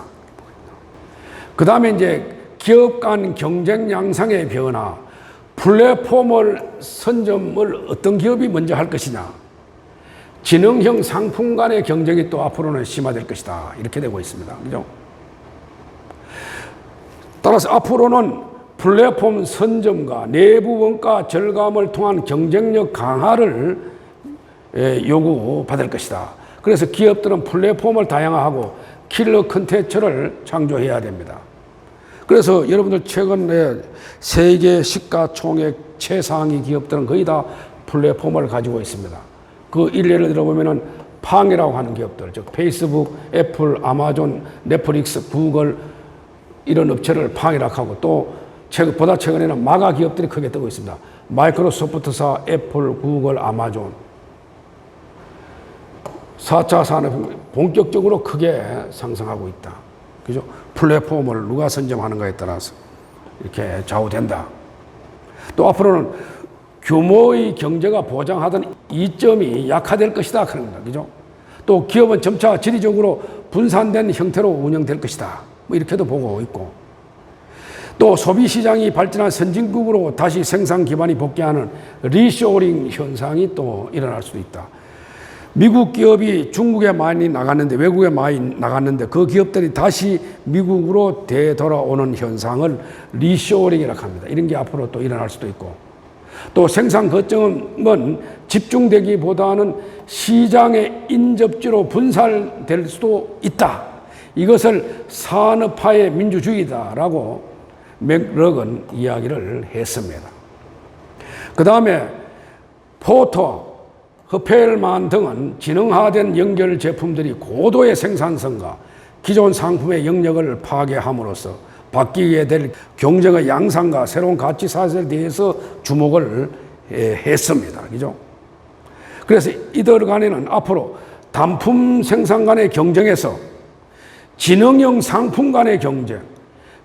Speaker 1: 그 다음에 이제 기업 간 경쟁 양상의 변화, 플랫폼을 선점을 어떤 기업이 먼저 할 것이냐, 지능형 상품 간의 경쟁이 또 앞으로는 심화될 것이다. 이렇게 되고 있습니다. 그죠? 따라서 앞으로는 플랫폼 선점과 내부 원가 절감을 통한 경쟁력 강화를 요구받을 것이다. 그래서 기업들은 플랫폼을 다양화하고 킬러 콘텐츠를 창조해야 됩니다. 그래서 여러분들 최근에 세계 시가총액 최상위 기업들은 거의 다 플랫폼을 가지고 있습니다. 그 일례를 들어보면은 팡이라고 하는 기업들, 즉 페이스북, 애플, 아마존, 넷플릭스, 구글 이런 업체를 팡이라고 하고 또 보다 최근에는 마가 기업들이 크게 뜨고 있습니다. 마이크로소프트사, 애플, 구글, 아마존. 4차 산업이 본격적으로 크게 상승하고 있다. 그죠? 플랫폼을 누가 선점하는가에 따라서 이렇게 좌우된다. 또 앞으로는 규모의 경제가 보장하던 이점이 약화될 것이다. 그런 겁니다. 그죠? 또 기업은 점차 지리적으로 분산된 형태로 운영될 것이다. 뭐 이렇게도 보고 있고. 또 소비시장이 발전한 선진국으로 다시 생산 기반이 복귀하는 리쇼링 현상이 또 일어날 수도 있다. 미국 기업이 중국에 많이 나갔는데, 외국에 많이 나갔는데 그 기업들이 다시 미국으로 되돌아오는 현상을 리쇼링이라고 합니다. 이런 게 앞으로 또 일어날 수도 있고, 또 생산 거점은 집중되기보다는 시장의 인접지로 분산될 수도 있다. 이것을 산업화의 민주주의다라고 맥럭은 이야기를 했습니다. 그 다음에 포터, 허펠만 등은 지능화된 연결 제품들이 고도의 생산성과 기존 상품의 영역을 파괴함으로써 바뀌게 될 경쟁의 양상과 새로운 가치 사슬에 대해서 주목을 했습니다. 그죠? 그래서 이들 간에는 앞으로 단품 생산 간의 경쟁에서 지능형 상품 간의 경쟁,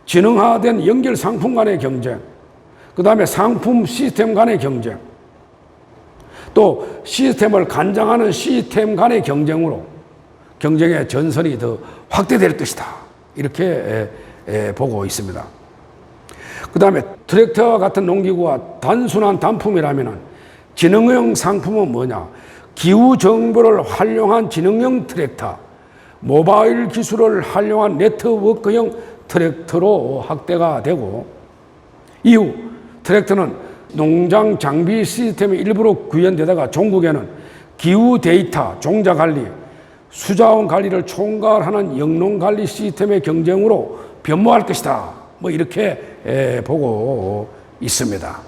Speaker 1: 지능화된 연결 상품 간의 경쟁, 그 다음에 상품 시스템 간의 경쟁, 또 시스템을 관장하는 시스템 간의 경쟁으로 경쟁의 전선이 더 확대될 것이다. 이렇게 보고 있습니다. 그 다음에 트랙터와 같은 농기구가 단순한 단품이라면 지능형 상품은 뭐냐? 기후 정보를 활용한 지능형 트랙터, 모바일 기술을 활용한 네트워크형 트랙터로 확대가 되고, 이후 트랙터는 농장 장비 시스템의 일부로 구현되다가 종국에는 기후 데이터, 종자 관리, 수자원 관리를 총괄하는 영농 관리 시스템의 경쟁으로 변모할 것이다. 뭐 이렇게 보고 있습니다.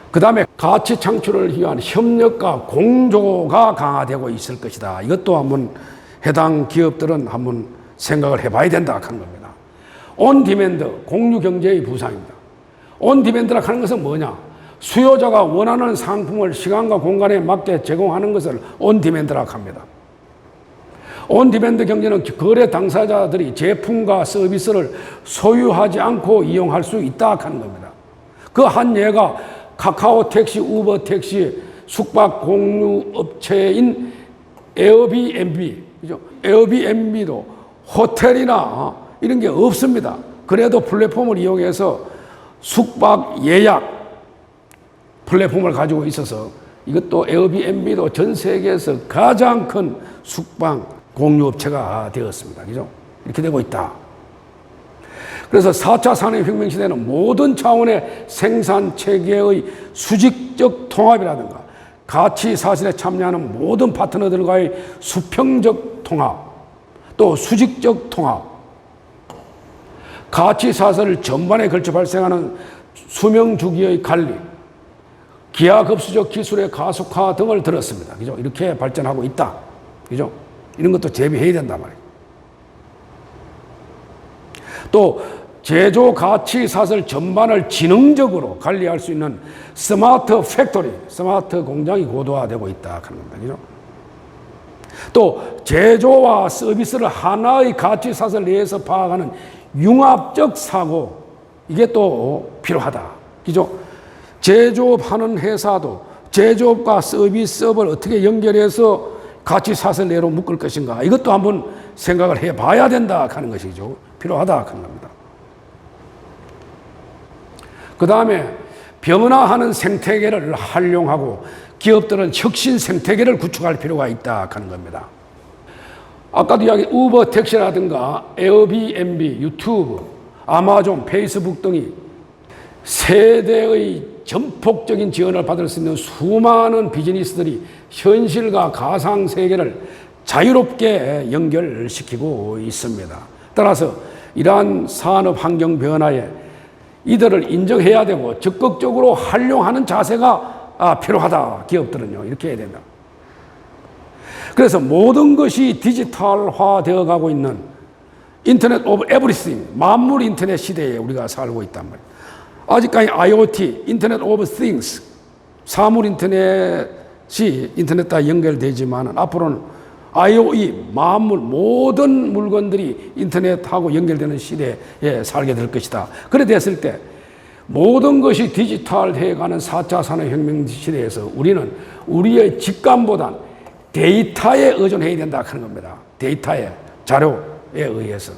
Speaker 1: 그 다음에 가치 창출을 위한 협력과 공조가 강화되고 있을 것이다. 이것도 한번 해당 기업들은 한번 생각을 해봐야 된다 하는 겁니다. 온디맨드, 공유경제의 부상입니다. 온디맨드라 하는 것은 뭐냐? 수요자가 원하는 상품을 시간과 공간에 맞게 제공하는 것을 온디맨드라 합니다. 온디맨드 경제는 거래 당사자들이 제품과 서비스를 소유하지 않고 이용할 수 있다 하는 겁니다. 그 한 예가 카카오 택시, 우버 택시, 숙박 공유 업체인 에어비앤비, 그죠? 에어비앤비도 호텔이나 이런 게 없습니다. 그래도 플랫폼을 이용해서 숙박 예약 플랫폼을 가지고 있어서 이것도 에어비앤비도 전 세계에서 가장 큰 숙박 공유업체가 되었습니다. 그죠? 이렇게 되고 있다. 그래서 4차 산업혁명 시대는 모든 차원의 생산 체계의 수직적 통합이라든가 가치 사실에 참여하는 모든 파트너들과의 수평적 통합, 또 수직적 통합, 가치 사슬 전반에 걸쳐 발생하는 수명 주기의 관리, 기하급수적 기술의 가속화 등을 들었습니다. 그죠? 이렇게 발전하고 있다. 그죠? 이런 것도 대비해야 된단 말이에요. 또 제조 가치 사슬 전반을 지능적으로 관리할 수 있는 스마트 팩토리, 스마트 공장이 고도화되고 있다 하는 겁니다. 그죠? 또 제조와 서비스를 하나의 가치 사슬 내에서 파악하는 융합적 사고, 이게 또 필요하다. 그죠? 제조업하는 회사도 제조업과 서비스업을 어떻게 연결해서 가치 사슬 내로 묶을 것인가, 이것도 한번 생각을 해봐야 된다 하는 것이죠. 필요하다 하는 겁니다. 그 다음에 변화하는 생태계를 활용하고 기업들은 혁신 생태계를 구축할 필요가 있다 하는 겁니다. 아까도 이야기 우버 택시라든가 에어비앤비, 유튜브, 아마존, 페이스북 등이 세대의 전폭적인 지원을 받을 수 있는 수많은 비즈니스들이 현실과 가상 세계를 자유롭게 연결시키고 있습니다. 따라서 이러한 산업 환경 변화에 이들을 인정해야 되고 적극적으로 활용하는 자세가 필요하다. 기업들은요, 이렇게 해야 된다. 그래서 모든 것이 디지털화 되어 가고 있는 인터넷 오브 에브리띵, 만물 인터넷 시대에 우리가 살고 있단 말이에요. 아직까지 IoT, 인터넷 오브 띵스, 사물 인터넷이 인터넷과 연결되지만 앞으로는 IoE, 만물, 모든 물건들이 인터넷하고 연결되는 시대에 살게 될 것이다. 그래 됐을 때 모든 것이 디지털해가는 4차 산업혁명 시대에서 우리는 우리의 직감보단 데이터에 의존해야 된다 하는 겁니다. 데이터에, 자료에 의해서.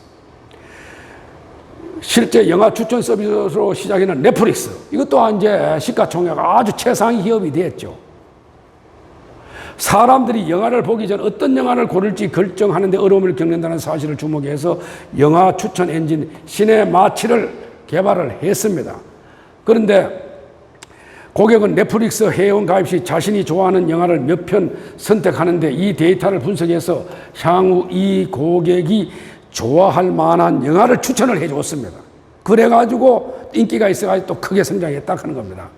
Speaker 1: 실제 영화 추천 서비스로 시작하는 넷플릭스, 이것도 이제 시가총액가 아주 최상위 기업이 됐죠. 사람들이 영화를 보기 전 어떤 영화를 고를지 결정하는 데 어려움을 겪는다는 사실을 주목해서 영화 추천 엔진 시네마치를 개발을 했습니다. 그런데 고객은 넷플릭스 회원 가입 시 자신이 좋아하는 영화를 몇 편 선택하는데 이 데이터를 분석해서 향후 이 고객이 좋아할 만한 영화를 추천을 해줬습니다. 그래가지고 인기가 있어가지고 또 크게 성장했다 하는 겁니다.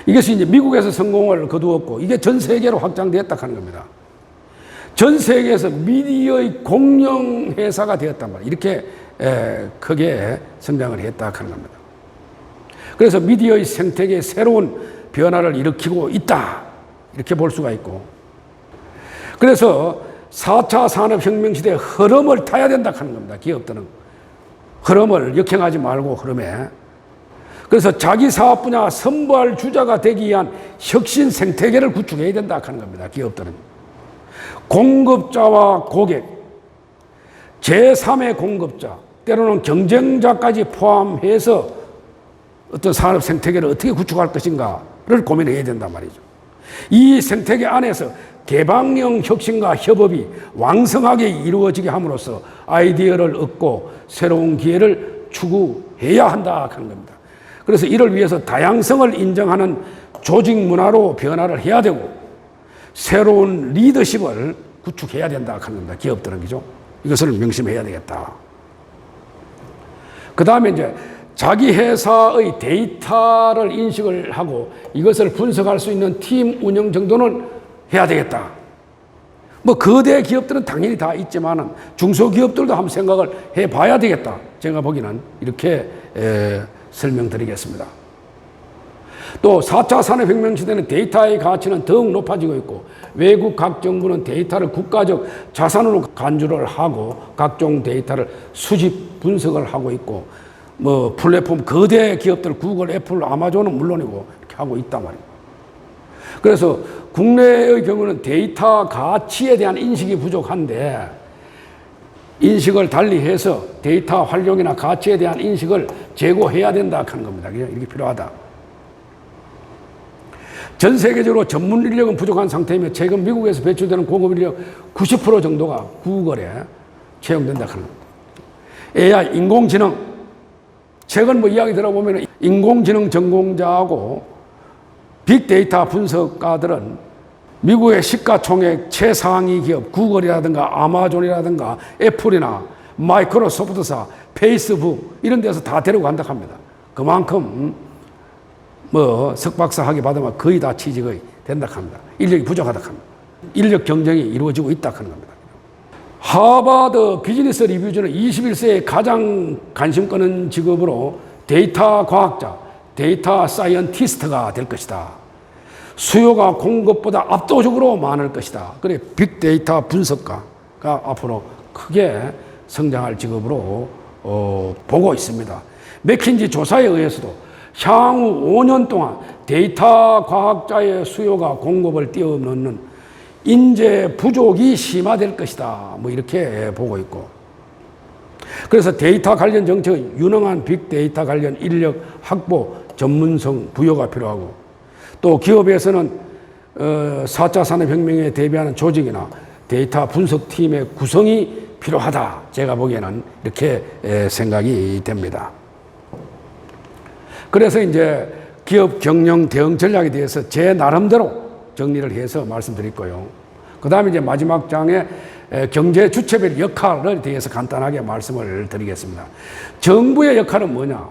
Speaker 1: 이것이 이제 미국에서 성공을 거두었고 이게 전 세계로 확장되었다 하는 겁니다. 전 세계에서 미디어의 공영 회사가 되었단 말이에요. 이렇게 크게 성장을 했다 하는 겁니다. 그래서 미디어의 생태계에 새로운 변화를 일으키고 있다. 이렇게 볼 수가 있고. 그래서 4차 산업혁명 시대의 흐름을 타야 된다 하는 겁니다. 기업들은. 흐름을 역행하지 말고 흐름에. 그래서 자기 사업 분야 선발 주자가 되기 위한 혁신 생태계를 구축해야 된다 하는 겁니다. 기업들은. 공급자와 고객, 제3의 공급자, 때로는 경쟁자까지 포함해서 어떤 산업 생태계를 어떻게 구축할 것인가를 고민해야 된단 말이죠. 이 생태계 안에서 개방형 혁신과 협업이 왕성하게 이루어지게 함으로써 아이디어를 얻고 새로운 기회를 추구해야 한다 하는 겁니다. 그래서 이를 위해서 다양성을 인정하는 조직 문화로 변화를 해야 되고 새로운 리더십을 구축해야 된다 하는 겁니다. 기업들은, 그죠? 이것을 명심해야 되겠다. 그 다음에 이제 자기 회사의 데이터를 인식을 하고 이것을 분석할 수 있는 팀 운영 정도는 해야 되겠다. 뭐 거대 기업들은 당연히 다 있지만은 중소기업들도 한번 생각을 해봐야 되겠다. 제가 보기에는 이렇게 설명드리겠습니다. 또 4차 산업혁명 시대는 데이터의 가치는 더욱 높아지고 있고 외국 각 정부는 데이터를 국가적 자산으로 간주를 하고 각종 데이터를 수집 분석을 하고 있고 뭐 플랫폼 거대 기업들 구글, 애플, 아마존은 물론이고 이렇게 하고 있단 말이에요. 그래서 국내의 경우는 데이터 가치에 대한 인식이 부족한데 인식을 달리해서 데이터 활용이나 가치에 대한 인식을 제고해야 된다 하는 겁니다. 이렇게 필요하다. 전 세계적으로 전문 인력은 부족한 상태이며 최근 미국에서 배출되는 고급 인력 90% 정도가 구글에 채용된다 하는 겁니다. AI, 인공지능. 최근 뭐 이야기 들어보면 인공지능 전공자하고 빅데이터 분석가들은 미국의 시가총액 최상위 기업 구글이라든가 아마존이라든가 애플이나 마이크로소프트사, 페이스북 이런 데서 다 데려간다 합니다. 그만큼 뭐 석박사 학위 받으면 거의 다 취직이 된다 합니다. 인력이 부족하다 합니다. 인력 경쟁이 이루어지고 있다 하는 겁니다. 하버드 비즈니스 리뷰즈는 21세의 가장 관심 끄는 직업으로 데이터 과학자, 데이터 사이언티스트가 될 것이다. 수요가 공급보다 압도적으로 많을 것이다. 그래 빅데이터 분석가가 앞으로 크게 성장할 직업으로 보고 있습니다. 맥킨지 조사에 의해서도 향후 5년 동안 데이터 과학자의 수요가 공급을 뛰어넘는 인재 부족이 심화될 것이다. 뭐 이렇게 보고 있고. 그래서 데이터 관련 정책은 유능한 빅데이터 관련 인력 확보, 전문성 부여가 필요하고 또 기업에서는 4차 산업혁명에 대비하는 조직이나 데이터 분석팀의 구성이 필요하다. 제가 보기에는 이렇게 생각이 됩니다. 그래서 이제 기업 경영 대응 전략에 대해서 제 나름대로 정리를 해서 말씀드릴 거예요. 그 다음에 이제 마지막 장에 경제 주체별 역할에 대해서 간단하게 말씀을 드리겠습니다. 정부의 역할은 뭐냐?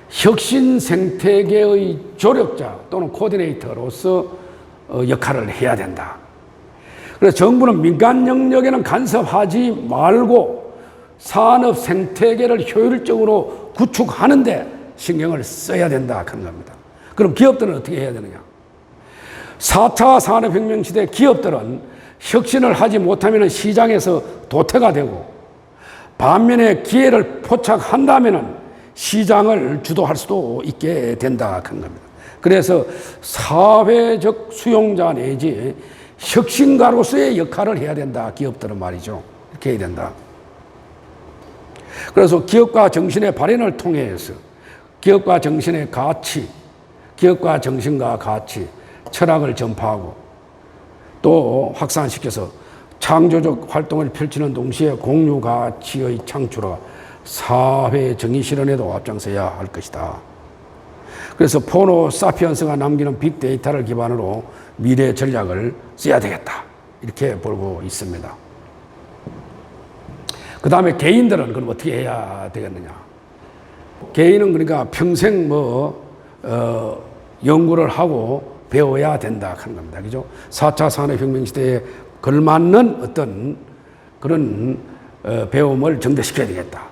Speaker 1: 혁신 생태계의 조력자 또는 코디네이터로서 역할을 해야 된다. 그래서 정부는 민간 영역에는 간섭하지 말고 산업 생태계를 효율적으로 구축하는데 신경을 써야 된다 하는 겁니다. 그럼 기업들은 어떻게 해야 되느냐? 4차 산업혁명 시대 기업들은 혁신을 하지 못하면 시장에서 도태가 되고 반면에 기회를 포착한다면 시장을 주도할 수도 있게 된다 하는 겁니다. 그래서 사회적 수용자 내지 혁신가로서의 역할을 해야 된다. 기업들은 말이죠. 이렇게 해야 된다. 그래서 기업가 정신의 발현을 통해서 기업가 정신의 가치, 기업가 정신과 가치, 철학을 전파하고 또 확산시켜서 창조적 활동을 펼치는 동시에 공유 가치의 창출과 사회 정의 실현에도 앞장서야 할 것이다. 그래서 포노 사피언스가 남기는 빅데이터를 기반으로 미래 전략을 써야 되겠다. 이렇게 보고 있습니다. 그 다음에 개인들은 그럼 어떻게 해야 되겠느냐? 개인은 그러니까 평생 연구를 하고 배워야 된다 하는 겁니다. 그죠? 4차 산업혁명 시대에 걸맞는 어떤 그런 배움을 정대시켜야 되겠다.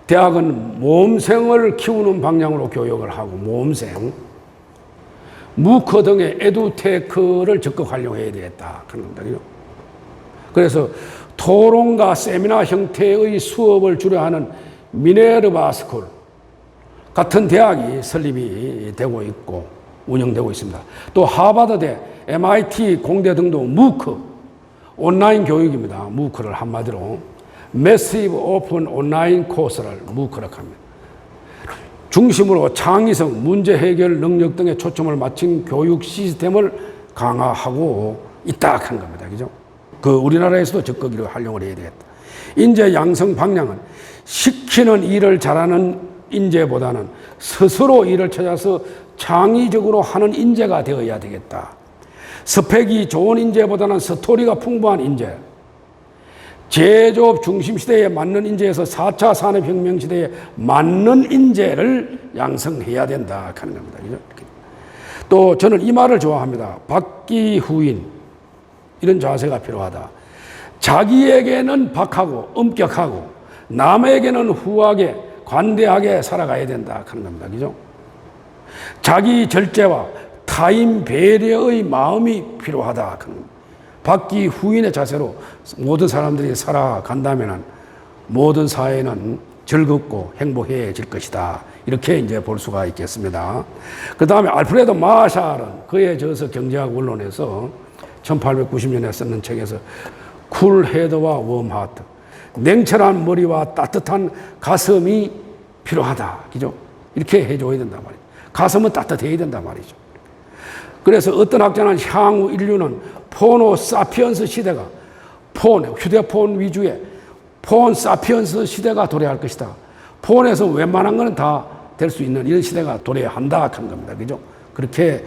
Speaker 1: 대학은 모험생을 키우는 방향으로 교육을 하고 모험생, 무커 등의 에듀테크를 적극 활용해야 되겠다 하는 겁니다. 그죠? 그래서 토론과 세미나 형태의 수업을 주로 하는 미네르바 스쿨 같은 대학이 설립이 되고 있고 운영되고 있습니다. 또 하버드대, MIT 공대 등도 무크, 온라인 교육입니다. 무크를 한마디로 매시브 오픈 온라인 코스를 무크라고 합니다. 중심으로 창의성, 문제 해결 능력 등에 초점을 맞춘 교육 시스템을 강화하고 있다 한 겁니다. 그죠? 그 우리나라에서도 적극 이렇게 활용을 해야 되겠다. 인재 양성 방향은 시키는 일을 잘하는 인재보다는 스스로 일을 찾아서 창의적으로 하는 인재가 되어야 되겠다. 스펙이 좋은 인재보다는 스토리가 풍부한 인재. 제조업 중심 시대에 맞는 인재에서 4차 산업혁명 시대에 맞는 인재를 양성해야 된다 하는 겁니다. 그죠? 또 저는 이 말을 좋아합니다. 박기후인 이런 자세가 필요하다. 자기에게는 박하고 엄격하고 남에게는 후하게 관대하게 살아가야 된다 하는 겁니다. 그죠? 자기 절제와 타인 배려의 마음이 필요하다. 박기후인의 자세로 모든 사람들이 살아간다면 모든 사회는 즐겁고 행복해질 것이다. 이렇게 이제 볼 수가 있겠습니다. 그 다음에 알프레도 마샬은 그의 저서 경제학 원론에서 1890년에 썼는 책에서 쿨 헤드와 웜 하트, 냉철한 머리와 따뜻한 가슴이 필요하다. 그죠? 이렇게 해줘야 된단 말이죠. 가슴은 따뜻해야 된단 말이죠. 그래서 어떤 학자는 향후 인류는 포노 사피언스 시대가 휴대폰 위주의 폰 사피언스 시대가 도래할 것이다. 폰에서 웬만한 거는 다 될 수 있는 이런 시대가 도래한다 한 겁니다. 그죠? 그렇게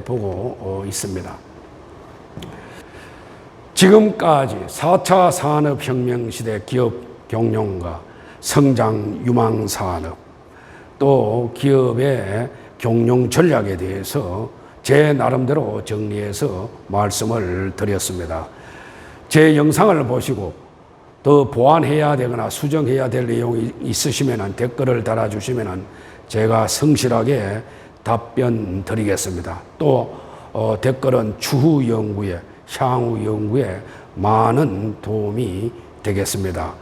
Speaker 1: 보고 있습니다. 지금까지 4차 산업혁명 시대 기업 경영과 성장 유망 산업 또 기업의 경영 전략에 대해서 제 나름대로 정리해서 말씀을 드렸습니다. 제 영상을 보시고 더 보완해야 되거나 수정해야 될 내용이 있으시면 댓글을 달아주시면 제가 성실하게 답변 드리겠습니다. 또 댓글은 추후 연구에 향후 연구에 많은 도움이 되겠습니다.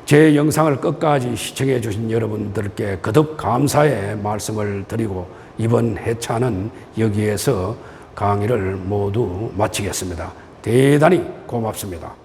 Speaker 1: 제 영상을 끝까지 시청해 주신 여러분들께 거듭 감사의 말씀을 드리고 이번 회차는 여기에서 강의를 모두 마치겠습니다. 대단히 고맙습니다.